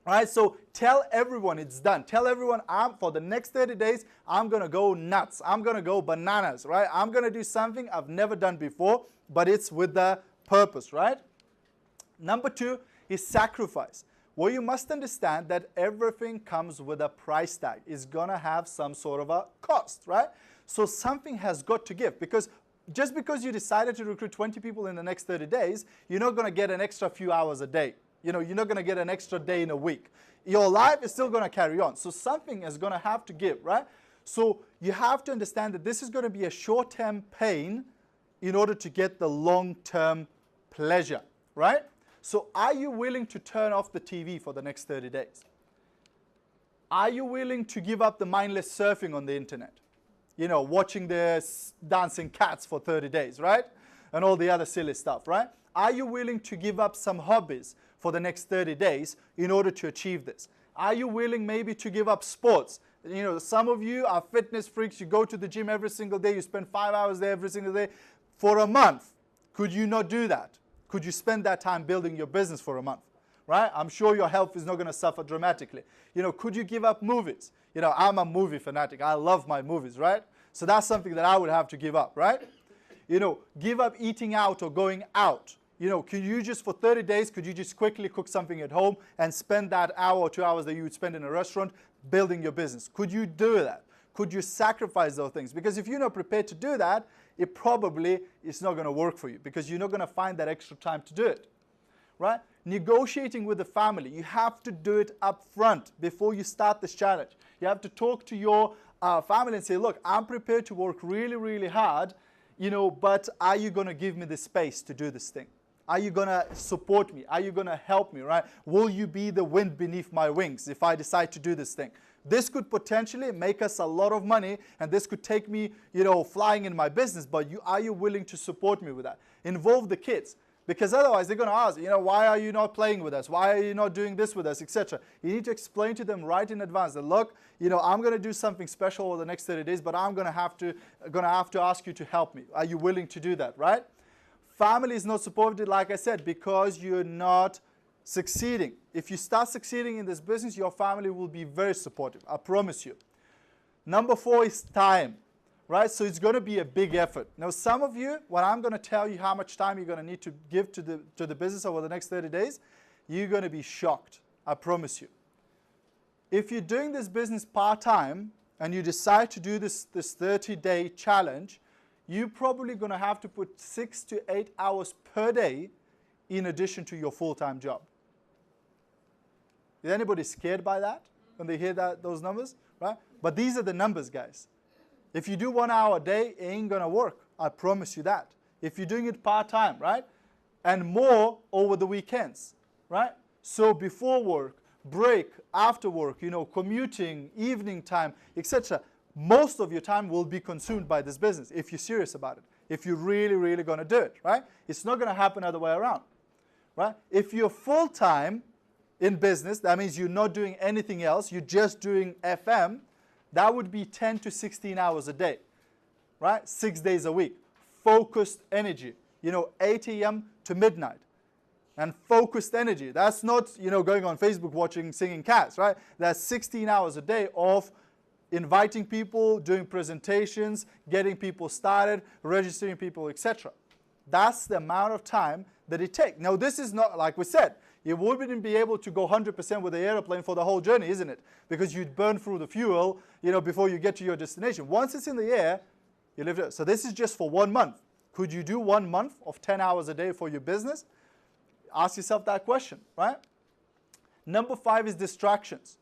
All right, so tell everyone it's done. Tell everyone for the next 30 days, I'm going to go nuts. I'm going to go bananas, right? I'm going to do something I've never done before, but it's with the purpose, right? Number 2 is sacrifice. Well, you must understand that everything comes with a price tag. It's going to have some sort of a cost, right? So something has got to give, because just because you decided to recruit 20 people in the next 30 days, you're not going to get an extra few hours a day. You're not going to get an extra day in a week. Your life is still going to carry on. So something is going to have to give, right? So you have to understand that this is going to be a short-term pain in order to get the long-term pleasure, right? So are you willing to turn off the TV for the next 30 days? Are you willing to give up the mindless surfing on the internet? Watching the dancing cats for 30 days, right? And all the other silly stuff, right? Are you willing to give up some hobbies for the next 30 days in order to achieve this? Are you willing maybe to give up sports? Some of you are fitness freaks. You go to the gym every single day. You spend 5 hours there every single day for a month. Could you not do that? Could you spend that time building your business for a month, right? I'm sure your health is not going to suffer dramatically. Could you give up movies? I'm a movie fanatic. I love my movies, right? So that's something that I would have to give up, right? Give up eating out or going out. Can you just, for 30 days, could you just quickly cook something at home and spend that hour or 2 hours that you would spend in a restaurant building your business? Could you do that? Could you sacrifice those things? Because if you're not prepared to do that, it probably is not going to work for you, because you're not going to find that extra time to do it. right? Negotiating with the family. You have to do it up front before you start this challenge. You have to talk to your family and say, look, I'm prepared to work really, really hard, but are you going to give me the space to do this thing? Are you going to support me? Are you going to help me, right? Will you be the wind beneath my wings if I decide to do this thing? This could potentially make us a lot of money, and this could take me, flying in my business, but are you willing to support me with that? Involve the kids, because otherwise they're going to ask, why are you not playing with us? Why are you not doing this with us, etc. You need to explain to them right in advance that, look, I'm going to do something special over the next 30 days, but I'm going to have to ask you to help me. Are you willing to do that, right? Family is not supported, like I said, because you're not succeeding. If you start succeeding in this business, your family will be very supportive, I promise you. Number 4 is time, right? So it's going to be a big effort. Now, some of you, when I'm going to tell you how much time you're going to need to give to the business over the next 30 days, you're going to be shocked, I promise you. If you're doing this business part-time and you decide to do this 30-day challenge, you're probably going to have to put 6 to 8 hours per day in addition to your full-time job. Is anybody scared by that when they hear those numbers? Right? But these are the numbers, guys. If you do 1 hour a day, it ain't going to work. I promise you that. If you're doing it part-time, right? And more over the weekends, right? So before work, break, after work, commuting, evening time, etc. Most of your time will be consumed by this business if you're serious about it. If you're really, really going to do it, right? It's not going to happen other way around, right? If you're full-time in business, that means you're not doing anything else, you're just doing FM, that would be 10 to 16 hours a day, right? 6 days a week. Focused energy, 8 a.m. to midnight. And focused energy, that's not, going on Facebook watching singing cats, right? That's 16 hours a day of inviting people, doing presentations, getting people started, registering people, etc. That's the amount of time that it takes. Now, this is not, like we said, you wouldn't be able to go 100% with the airplane for the whole journey, isn't it? Because you'd burn through the fuel, before you get to your destination. Once it's in the air, you live it. So this is just for 1 month. Could you do 1 month of 10 hours a day for your business? Ask yourself that question, right? Number 5 is distractions.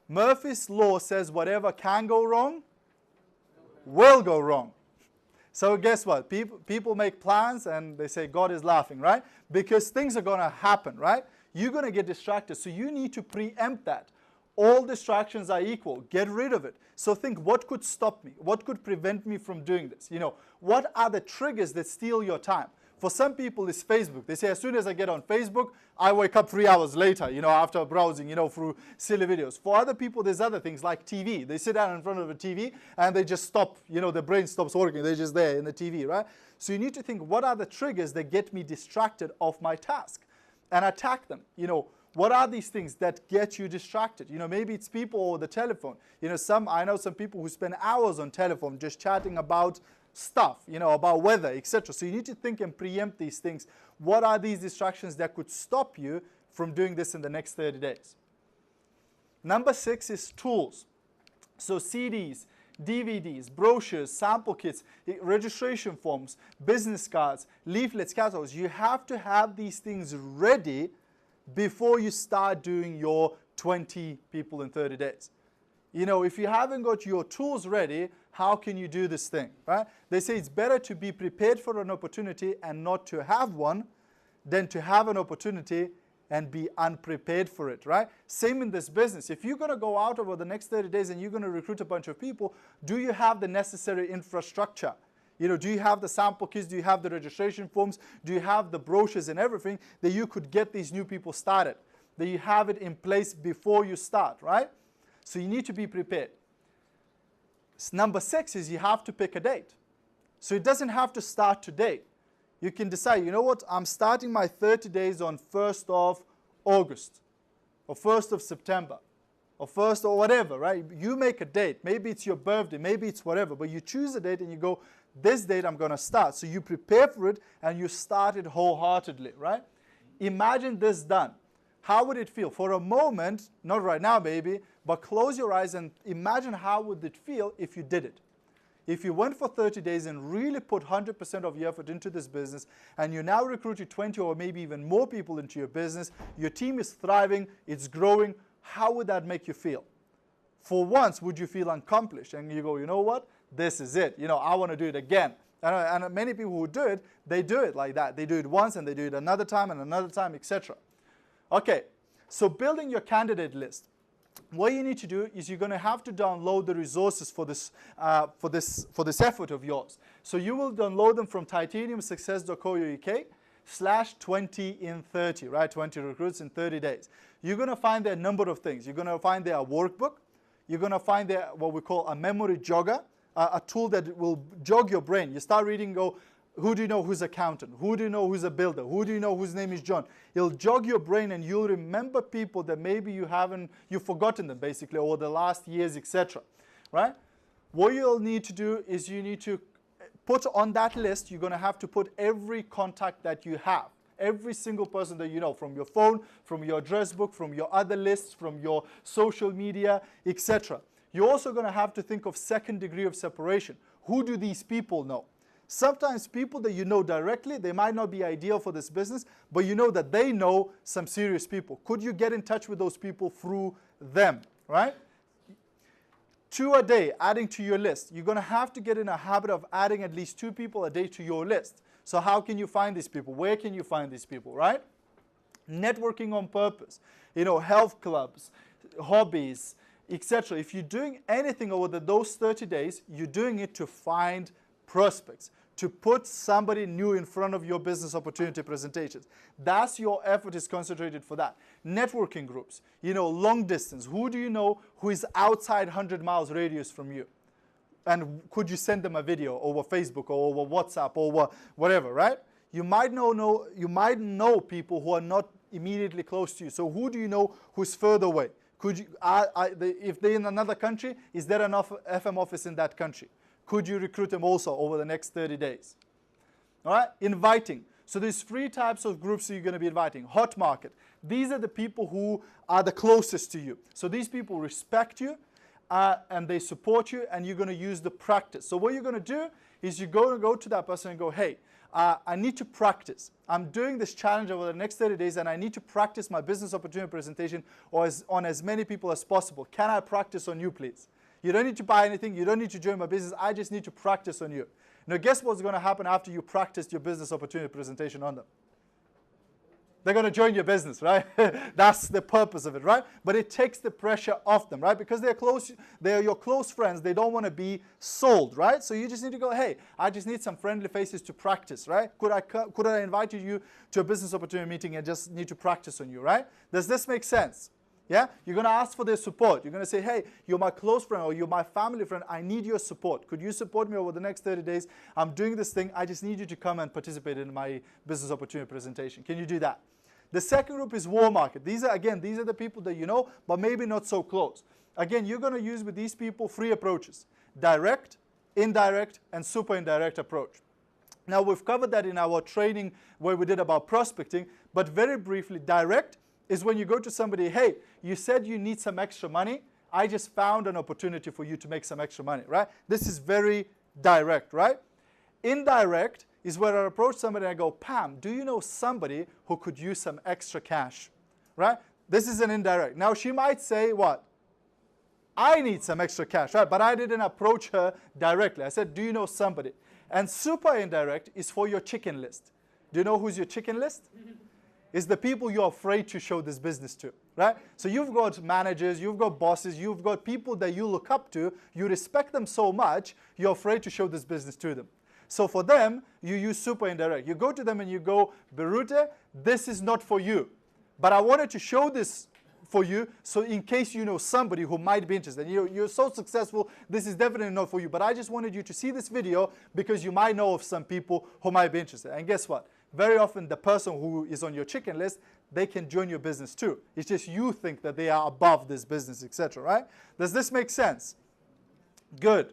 Murphy's Law says whatever can go wrong will go wrong. So guess what? People make plans and they say God is laughing, right? Because things are going to happen, right? You're going to get distracted. So you need to preempt that. All distractions are equal. Get rid of it. So think, what could stop me? What could prevent me from doing this? What are the triggers that steal your time? For some people, it's Facebook. They say, as soon as I get on Facebook, I wake up 3 hours later, after browsing, through silly videos. For other people, there's other things like TV. They sit down in front of a TV and they just stop, the brain stops working. They're just there in the TV, right? So you need to think, what are the triggers that get me distracted off my task? And attack them. What are these things that get you distracted? Maybe it's people or the telephone. I know some people who spend hours on telephone just chatting about stuff, about weather, etc. So you need to think and preempt these things. What are these distractions that could stop you from doing this in the next 30 days? Number 6 is tools. So CDs, DVDs, brochures, sample kits, registration forms, business cards, leaflets, catalogs. You have to have these things ready before you start doing your 20 people in 30 days. If you haven't got your tools ready, how can you do this thing, right? They say it's better to be prepared for an opportunity and not to have one than to have an opportunity and be unprepared for it, right? Same in this business. If you're going to go out over the next 30 days and you're going to recruit a bunch of people, do you have the necessary infrastructure? Do you have the sample kits? Do you have the registration forms? Do you have the brochures and everything that you could get these new people started? That you have it in place before you start, right? So you need to be prepared. Number 6 is you have to pick a date. So it doesn't have to start today. You can decide, I'm starting my 30 days on 1st of August or 1st of September or 1st or whatever, right? You make a date. Maybe it's your birthday, maybe it's whatever, but you choose a date and you go, this date I'm going to start. So you prepare for it and you start it wholeheartedly, right? Imagine this done. How would it feel? For a moment, not right now maybe, but close your eyes and imagine how would it feel if you did it. if you went for 30 days and really put 100% of your effort into this business, and you now recruited 20 or maybe even more people into your business, your team is thriving, it's growing, how would that make you feel? For once, would you feel accomplished? And you go, you know what? This is it. You know, I want to do it again. And many people who do it, they do it like that. They do it once and they do it another time and another time, etc. Okay, so building your candidate list. What you need to do is you're going to have to download the resources for this effort of yours. So you will download them from titaniumsuccess.co.uk/20 in 30, right? 20 recruits in 30 days. You're going to find there a number of things. You're going to find there a workbook. You're going to find there what we call a memory jogger, a tool that will jog your brain. You start reading, go, who do you know who's accountant? Who do you know who's a builder? Who do you know whose name is John? It'll jog your brain and you'll remember people that maybe you've forgotten them basically over the last years, etc. Right? What you'll need to do is you need to put on that list, you're going to have to put every contact that you have. Every single person that you know, from your phone, from your address book, from your other lists, from your social media, etc. You're also going to have to think of second degree of separation. Who do these people know? Sometimes people that you know directly, they might not be ideal for this business, but you know that they know some serious people. Could you get in touch with those people through them, right? 2 a day, adding to your list. You're going to have to get in a habit of adding at least 2 people a day to your list. So how can you find these people? Where can you find these people, right? Networking on purpose, you know, health clubs, hobbies, etc. If you're doing anything over those 30 days, you're doing it to find prospects, to put somebody new in front of your business opportunity presentations. That's your effort is concentrated for that. Networking groups, you know, long distance. Who do you know who is outside 100 miles radius from you? And could you send them a video over Facebook or over WhatsApp or over whatever, right? You might know people who are not immediately close to you. So who do you know who's further away? Could you, if they're in another country, is there enough FM office in that country? Could you recruit them also over the next 30 days? All right, inviting. So there's 3 types of groups you're going to be inviting. Hot market. These are the people who are the closest to you. So these people respect you and they support you, and you're going to use the practice. So what you're going to do is you're going to go to that person and go, hey, I need to practice. I'm doing this challenge over the next 30 days and I need to practice my business opportunity presentation on as many people as possible. Can I practice on you, please? You don't need to buy anything. You don't need to join my business. I just need to practice on you. Now, guess what's going to happen after you practiced your business opportunity presentation on them? They're going to join your business, right? That's the purpose of it, right? But it takes the pressure off them, right? Because they're your close friends. They don't want to be sold, right? So you just need to go, hey, I just need some friendly faces to practice, right? Could I invite you to a business opportunity meeting and just need to practice on you, right? Does this make sense? Yeah? You're going to ask for their support. You're going to say, hey, you're my close friend or you're my family friend. I need your support. Could you support me over the next 30 days? I'm doing this thing. I just need you to come and participate in my business opportunity presentation. Can you do that? The second group is war market. These are the people that you know, but maybe not so close. Again, you're going to use with these people 3 approaches: direct, indirect, and super indirect approach. Now, we've covered that in our training where we did about prospecting, but very briefly, direct is when you go to somebody, hey, you said you need some extra money. I just found an opportunity for you to make some extra money, right? This is very direct, right? Indirect is where I approach somebody and I go, Pam, do you know somebody who could use some extra cash, right? This is an indirect. Now, she might say what? I need some extra cash, right? But I didn't approach her directly. I said, do you know somebody? And super indirect is for your chicken list. Do you know who's your chicken list? It's the people you're afraid to show this business to, right? So you've got managers, you've got bosses, you've got people that you look up to, you respect them so much, you're afraid to show this business to them. So for them, you use super indirect. You go to them and you go, Birute, this is not for you. But I wanted to show this for you, so in case you know somebody who might be interested. You're so successful, this is definitely not for you. But I just wanted you to see this video because you might know of some people who might be interested. And guess what? Very often the person who is on your chicken list, they can join your business too. It's just you think that they are above this business, etc., right? Does this make sense? Good.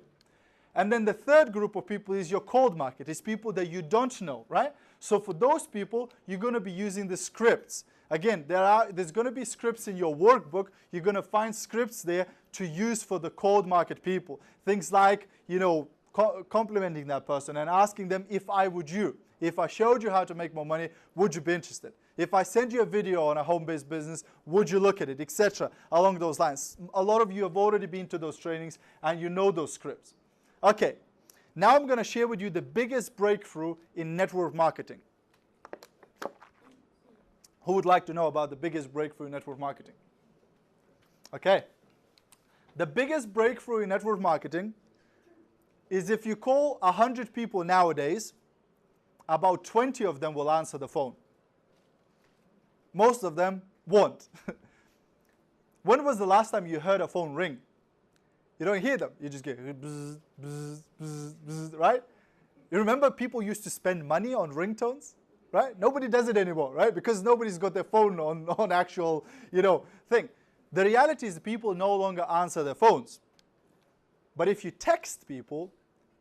And then the third group of people is your cold market. It's people that you don't know, right? So for those people, you're going to be using the scripts. Again, there's going to be scripts in your workbook. You're going to find scripts there to use for the cold market people. Things like, you know, complimenting that person and asking them, if I showed you how to make more money, would you be interested? If I send you a video on a home-based business, would you look at it, etc. along those lines. A lot of you have already been to those trainings and you know those scripts. Okay, now I'm going to share with you the biggest breakthrough in network marketing. Who would like to know about the biggest breakthrough in network marketing? Okay. The biggest breakthrough in network marketing is if you call 100 people nowadays, about 20 of them will answer the phone. Most of them won't. When was the last time you heard a phone ring? You don't hear them. You just get bzz, bzz, bzz, bzz, right? You remember people used to spend money on ringtones? Right? Nobody does it anymore, right? Because nobody's got their phone on actual, thing. The reality is people no longer answer their phones. But if you text people,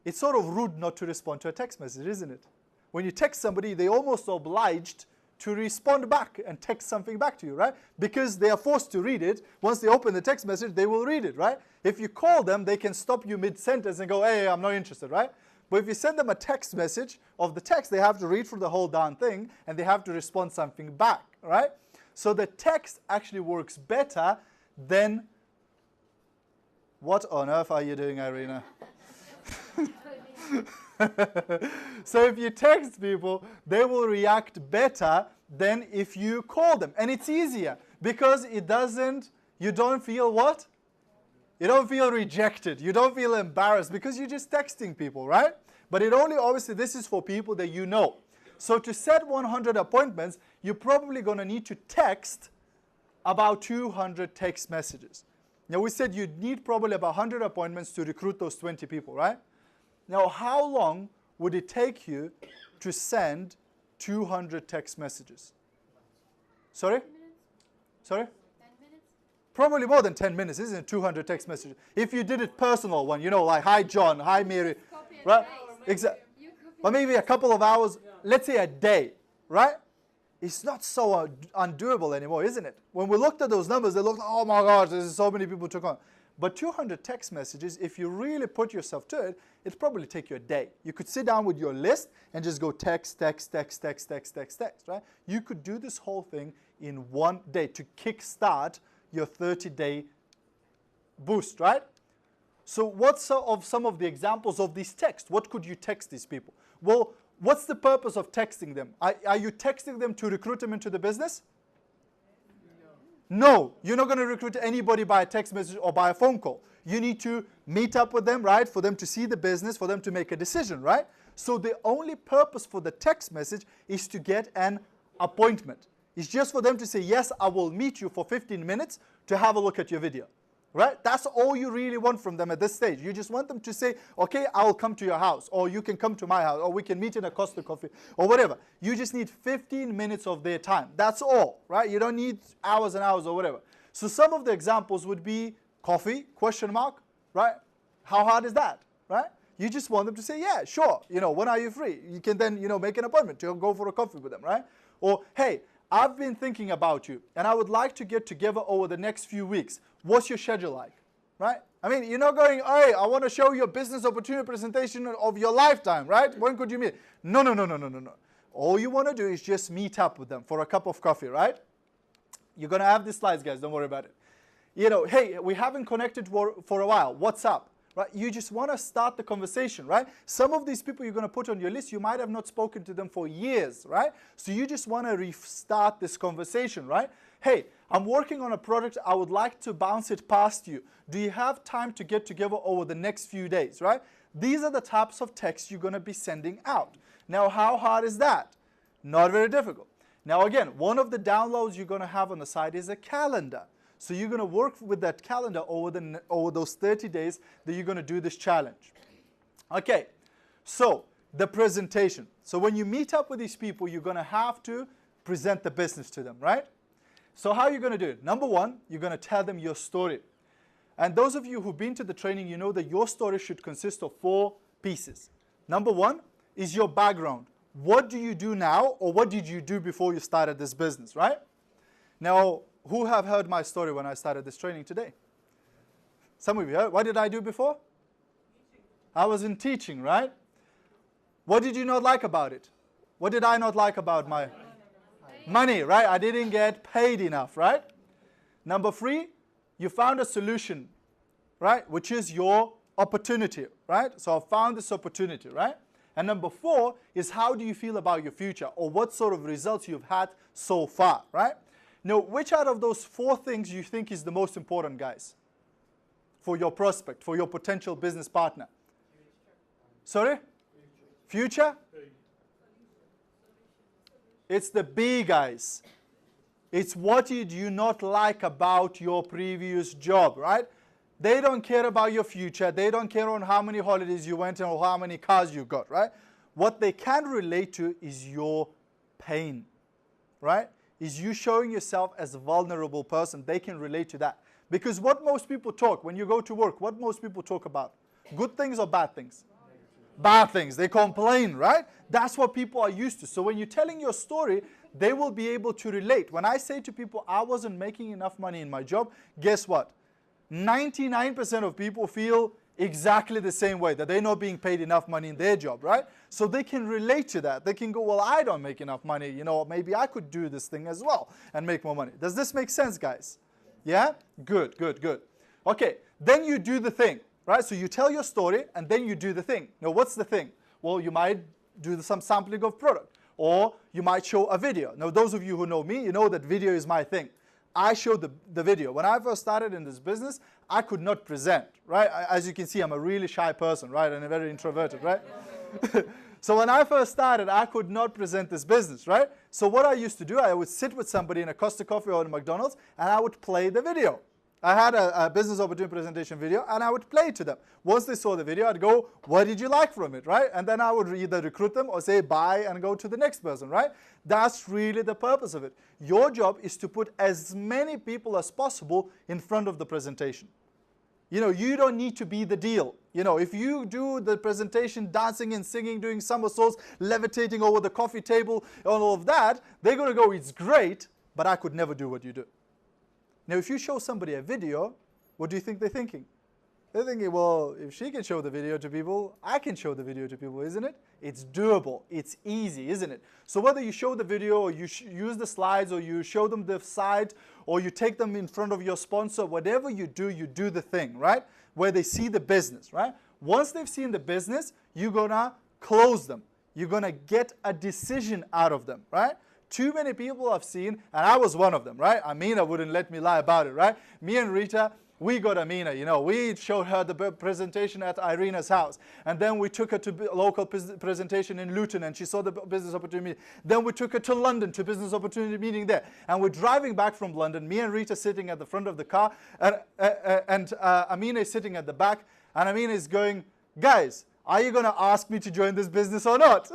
it's sort of rude not to respond to a text message, isn't it? When you text somebody, they're almost obliged to respond back and text something back to you, right? Because they are forced to read it. Once they open the text message, they will read it, right? If you call them, they can stop you mid-sentence and go, hey, I'm not interested, right? But if you send them a text message of the text, they have to read through the whole darn thing and they have to respond something back, right? So the text actually works better than... What on earth are you doing, Irina? So if you text people, they will react better than if you call them. And it's easier because you don't feel what? You don't feel rejected. You don't feel embarrassed because you're just texting people, right? But obviously, this is for people that you know. So to set 100 appointments, you're probably going to need to text about 200 text messages. Now, we said you'd need probably about 100 appointments to recruit those 20 people, right? Now, how long would it take you to send 200 text messages? Sorry? 10 minutes? Sorry? 10 minutes? Probably more than 10 minutes, isn't it? 200 text messages. If you did it personal one, like, hi, John, hi, Mary, Copy and right? paste. Exactly. You copy Or maybe a couple of hours, let's say a day, right? It's not so undoable anymore, isn't it? When we looked at those numbers, they looked, oh my gosh, there's so many people took on. But 200 text messages, if you really put yourself to it, it'd probably take you a day. You could sit down with your list and just go text, text, text, text, text, text, text, right? You could do this whole thing in one day to kickstart your 30-day boost, right? So what's some of the examples of these texts? What could you text these people? Well, what's the purpose of texting them? Are you texting them to recruit them into the business? No, you're not going to recruit anybody by a text message or by a phone call. You need to meet up with them, right, for them to see the business, for them to make a decision, right? So the only purpose for the text message is to get an appointment. It's just for them to say, yes, I will meet you for 15 minutes to have a look at your video, right? That's all you really want from them at this stage. You just want them to say, okay, I'll come to your house, or you can come to my house, or we can meet in a Costa Coffee, or whatever. You just need 15 minutes of their time. That's all, right? You don't need hours and hours or whatever. So some of the examples would be coffee, question mark, right? How hard is that, right? You just want them to say, yeah, sure, when are you free? You can then, make an appointment to go for a coffee with them, right? Or, hey, I've been thinking about you, and I would like to get together over the next few weeks. What's your schedule like, right? I mean, you're not going, hey, I want to show you a business opportunity presentation of your lifetime, right? When could you meet? No. All you want to do is just meet up with them for a cup of coffee, right? You're going to have these slides, guys. Don't worry about it. Hey, we haven't connected for a while. What's up? Right? You just want to start the conversation, right? Some of these people you're going to put on your list, you might have not spoken to them for years, right? So you just want to restart this conversation, right? Hey, I'm working on a product. I would like to bounce it past you. Do you have time to get together over the next few days, right? These are the types of texts you're going to be sending out. Now, how hard is that? Not very difficult. Now, again, one of the downloads you're going to have on the site is a calendar. So you're going to work with that calendar over those 30 days that you're going to do this challenge. Okay, so the presentation. So when you meet up with these people, you're going to have to present the business to them, right? So how are you going to do it? Number one, you're going to tell them your story. And those of you who've been to the training, you know that your story should consist of 4 pieces. Number one is your background. What do you do now, or what did you do before you started this business, right? Now, who have heard my story when I started this training today? Some of you heard. What did I do before? I was in teaching, right? What did you not like about it? What did I not like about my money, right? I didn't get paid enough, right? Number 3, you found a solution, right? Which is your opportunity, right? So I found this opportunity, right? And number 4 is how do you feel about your future, or what sort of results you've had so far, right? Now, which out of those 4 things you think is the most important, guys? For your prospect, for your potential business partner? Sorry? Future? It's the B, guys. It's what did you not like about your previous job, right? They don't care about your future. They don't care on how many holidays you went on or how many cars you got, right? What they can relate to is your pain, right? Is you showing yourself as a vulnerable person. They can relate to that. Because what most people talk, when you go to work, what most people talk about? Good things or bad things? Bad things. They complain, right? That's what people are used to. So when you're telling your story, they will be able to relate. When I say to people, I wasn't making enough money in my job, guess what? 99% of people feel exactly the same way, that they're not being paid enough money in their job, right? So they can relate to that. They can go, well, I don't make enough money. You know, maybe I could do this thing as well and make more money. Does this make sense, guys? Yeah? Good, good, good. Okay, then you do the thing. Right? So you tell your story and then you do the thing. Now, what's the thing? Well, you might do some sampling of product, or you might show a video. Now, those of you who know me, you know that video is my thing. I showed the video. When I first started in this business, I could not present, right? As you can see, I'm a really shy person, right? And very introverted, right? So when I first started, I could not present this business, right? So what I used to do, I would sit with somebody in a Costa Coffee or in McDonald's, and I would play the video. I had a business opportunity presentation video, and I would play it to them. Once they saw the video, I'd go, what did you like from it, right? And then I would either recruit them or say bye and go to the next person, right? That's really the purpose of it. Your job is to put as many people as possible in front of the presentation. You know, you don't need to be the deal. You know, if you do the presentation dancing and singing, doing somersaults, levitating over the coffee table, all of that, they're going to go, it's great, but I could never do what you do. Now, if you show somebody a video, what do you think they're thinking? They're thinking, well, if she can show the video to people, I can show the video to people, isn't it? It's doable. It's easy, isn't it? So whether you show the video or you use the slides or you show them the site or you take them in front of your sponsor, whatever you do the thing, right? Where they see the business, right? Once they've seen the business, you're going to close them. You're going to get a decision out of them, right? Too many people I've seen, and I was one of them, right? Amina wouldn't let me lie about it, right? Me and Rita, we got Amina, you know. We showed her the presentation at Irina's house. And then we took her to a local presentation in Luton, and she saw the business opportunity meeting. Then we took her to London to business opportunity meeting there. And we're driving back from London, me and Rita sitting at the front of the car, and Amina is sitting at the back, and Amina is going, guys, are you going to ask me to join this business or not?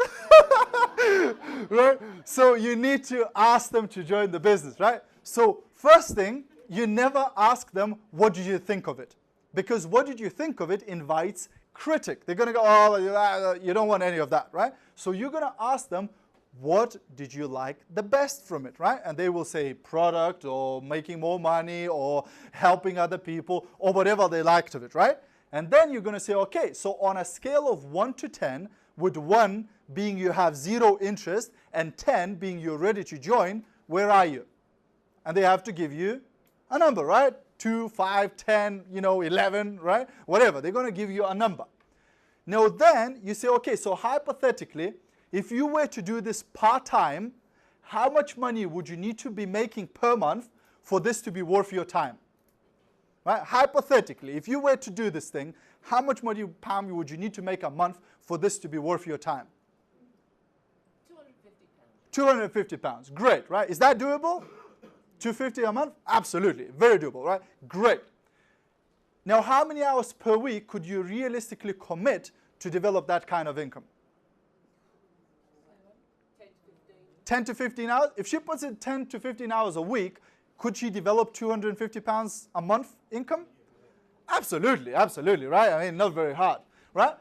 Right? So you need to ask them to join the business, right? So first thing, you never ask them, what did you think of it? Because what did you think of it invites critic. They're going to go, oh, you don't want any of that, right? So you're going to ask them, what did you like the best from it, right? And they will say product or making more money or helping other people or whatever they liked of it, right? And then you're going to say, okay, so on a scale of 1 to 10, with 1 being you have 0 interest and 10 being you're ready to join, where are you? And they have to give you a number, right? 2, 5, 10, 11, right? Whatever. They're going to give you a number. Now then you say, okay, so hypothetically, if you were to do this part-time, how much money would you need to be making per month for this to be worth your time? Right? Hypothetically, if you were to do this thing, how much money pound would you need to make a month for this to be worth your time? 250 pounds. 250 pounds. Great, right? Is that doable? 250 a month? Absolutely. Very doable, right? Great. Now, how many hours per week could you realistically commit to develop that kind of income? 10 to 15 hours? If she puts in 10 to 15 hours a week, could she develop 250 pounds a month income? Absolutely, absolutely, right? I mean, not very hard, right?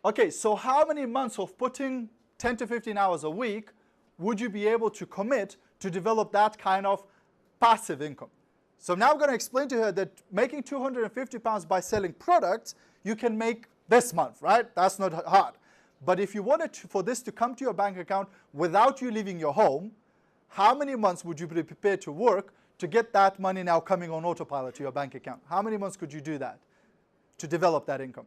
Okay, so how many months of putting 10 to 15 hours a week would you be able to commit to develop that kind of passive income? So now I'm going to explain to her that making £250 by selling products, you can make this month, right? That's not hard. But if you wanted for this to come to your bank account without you leaving your home, how many months would you be prepared to work to get that money now coming on autopilot to your bank account? How many months could you do that to develop that income?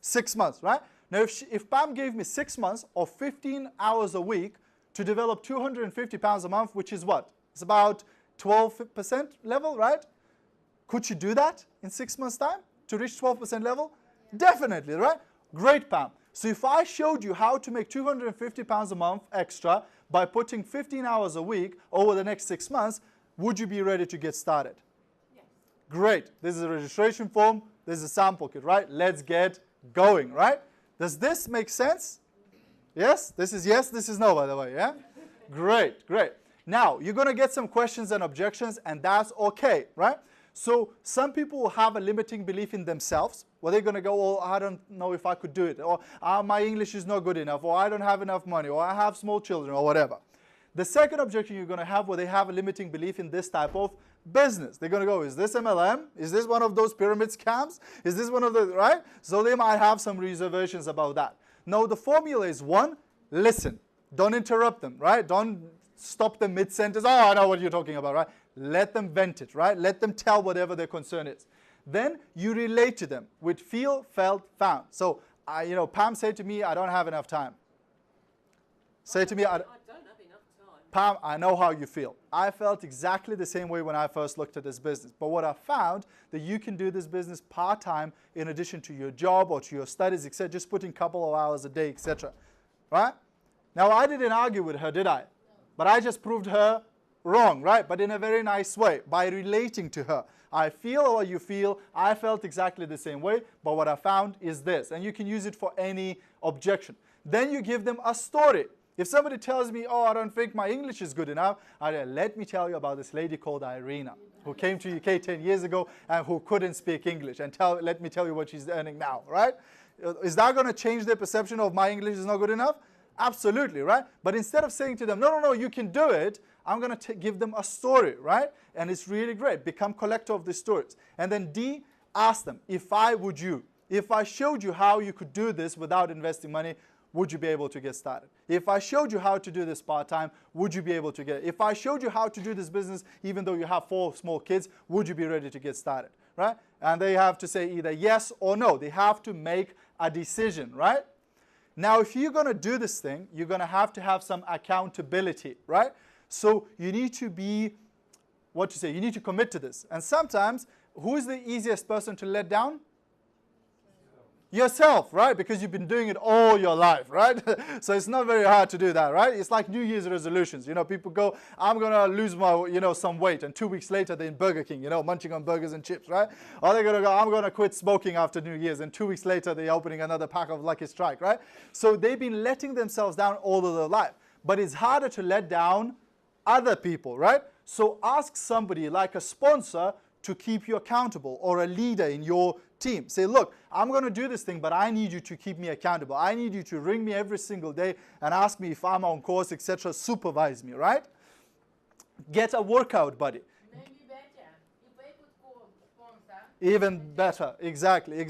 6 months, right? Now, if Pam gave me 6 months or 15 hours a week to develop £250 a month, which is what? It's about 12% level, right? Could she do that in 6 months' time to reach 12% level? Yeah. Definitely, right? Great, Pam. So if I showed you how to make £250 a month extra by putting 15 hours a week over the next 6 months, would you be ready to get started? Yes. Great. This is a registration form. This is a sample kit, right? Let's get going, right? Does this make sense? Yes? This is no, by the way, yeah? Great, great. Now, you're going to get some questions and objections, and that's okay, right? So some people will have a limiting belief in themselves, where they're going to go, oh, I don't know if I could do it, or my English is not good enough, or I don't have enough money, or I have small children, or whatever. The second objection you're going to have, where they have a limiting belief in this type of business. They're going to go, is this MLM? Is this one of those pyramid scams? Is this one of the, right? So they might have some reservations about that. No, the formula is one, listen. Don't interrupt them, right? Don't stop them mid-sentence. Oh, I know what you're talking about, right? Let them vent it, right? Let them tell whatever their concern is. Then you relate to them with feel, felt, found. So, Pam said to me, I don't have enough time. Say to me, I don't have enough time. Pam, I know how you feel. I felt exactly the same way when I first looked at this business. But what I found, that you can do this business part-time in addition to your job or to your studies, etc., just putting a couple of hours a day, etc. Right? Now, I didn't argue with her, did I? But I just proved her wrong, right? But in a very nice way, by relating to her. I feel what you feel. I felt exactly the same way, but what I found is this. And you can use it for any objection. Then you give them a story. If somebody tells me, oh, I don't think my English is good enough, let me tell you about this lady called Irina, who came to UK 10 years ago and who couldn't speak English. And let me tell you what she's earning now, right? Is that going to change their perception of my English is not good enough? Absolutely, right? But instead of saying to them, no, you can do it, I'm going to give them a story, right? And it's really great. Become collector of the stories. And then D, ask them, if I showed you how you could do this without investing money, would you be able to get started? If I showed you how to do this part-time, would you be able to get it? If I showed you how to do this business, even though you have 4 small kids, would you be ready to get started, right? And they have to say either yes or no. They have to make a decision, right? Now, if you're going to do this thing, you're going to have some accountability, right? So you need to be, you need to commit to this. And sometimes, who is the easiest person to let down? Yourself, right? Because you've been doing it all your life, right? So it's not very hard to do that, right? It's like New Year's resolutions. People go, I'm going to lose my, some weight. And 2 weeks later, they're in Burger King, munching on burgers and chips, right? Or they're going to go, I'm going to quit smoking after New Year's. And 2 weeks later, they're opening another pack of Lucky Strike, right? So they've been letting themselves down all of their life. But it's harder to let down other people, right? So ask somebody like a sponsor to keep you accountable, or a leader in your team. Say, look, I'm going to do this thing, but I need you to keep me accountable. I need you to ring me every single day and ask me if I'm on course, etc. Supervise me, right? Get a workout buddy. Maybe better. If I could call sponsor. Even better. Exactly.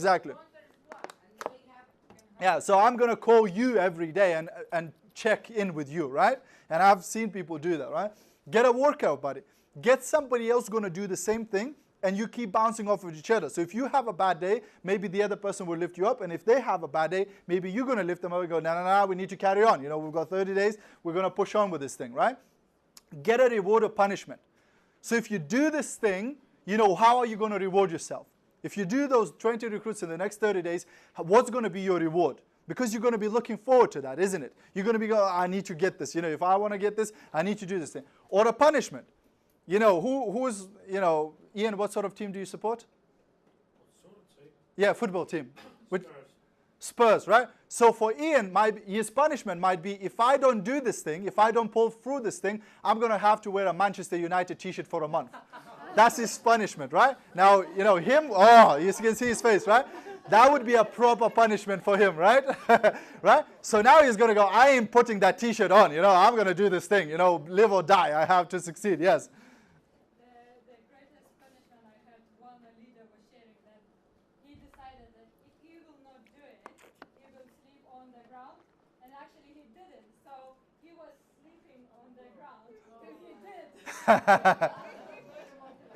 Yeah, so I'm going to call you every day and check in with you, right? And I've seen people do that, right? Get a workout buddy. Get somebody else going to do the same thing, and you keep bouncing off of each other. So if you have a bad day, maybe the other person will lift you up, and if they have a bad day, maybe you're going to lift them up and go, no, we need to carry on. We've got 30 days, we're going to push on with this thing, right? Get a reward or punishment. So if you do this thing, how are you going to reward yourself? If you do those 20 recruits in the next 30 days, what's going to be your reward? Because you're going to be looking forward to that, isn't it? You're going to be going, I need to get this. If I want to get this, I need to do this thing. Or a punishment. Who's, Ian, what sort of team do you support? What sort of team? Yeah, football team. Spurs. Spurs, right? So for Ian, his punishment might be, if I don't do this thing, if I don't pull through this thing, I'm going to have to wear a Manchester United t-shirt for a month. That's his punishment, right? Now, him, you can see his face, right? That would be a proper punishment for him, right? Right? So now he's going to go, I ain't putting that t-shirt on, I'm going to do this thing, live or die, I have to succeed, yes. The greatest decided that if he will not do it, he will sleep on the ground. And actually he didn't. So he was sleeping on the ground till he did.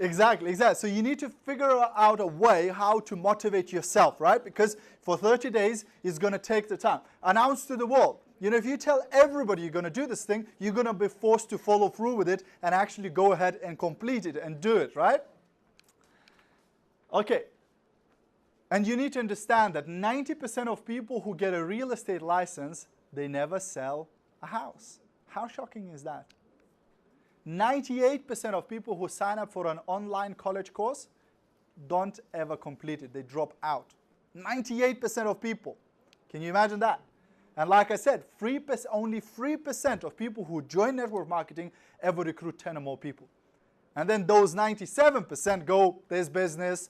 Exactly, exactly. So you need to figure out a way how to motivate yourself, right? Because for 30 days, it's going to take the time. Announce to the world. You know, if you tell everybody you're going to do this thing, you're going to be forced to follow through with it and actually go ahead and complete it and do it, right? Okay. And you need to understand that 90% of people who get a real estate license, they never sell a house. How shocking is that? 98% of people who sign up for an online college course don't ever complete it. They drop out. 98% of people. Can you imagine that? And like I said, only 3% of people who join network marketing ever recruit 10 or more people. And then those 97% go, this business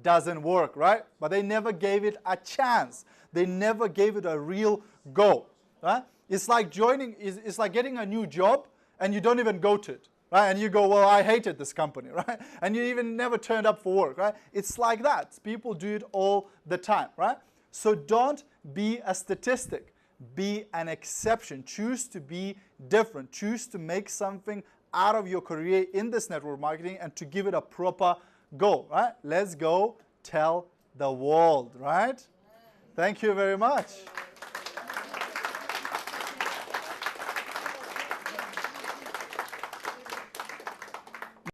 doesn't work, right? But they never gave it a chance. They never gave it a real go, right? It's like it's like getting a new job and you don't even go to it, right? And you go, well, I hated this company, right? And you even never turned up for work, right? It's like that. People do it all the time, right? So don't be a statistic. Be an exception. Choose to be different. Choose to make something out of your career in this network marketing and to give it a proper go, right? Let's go tell the world, right? Thank you very much.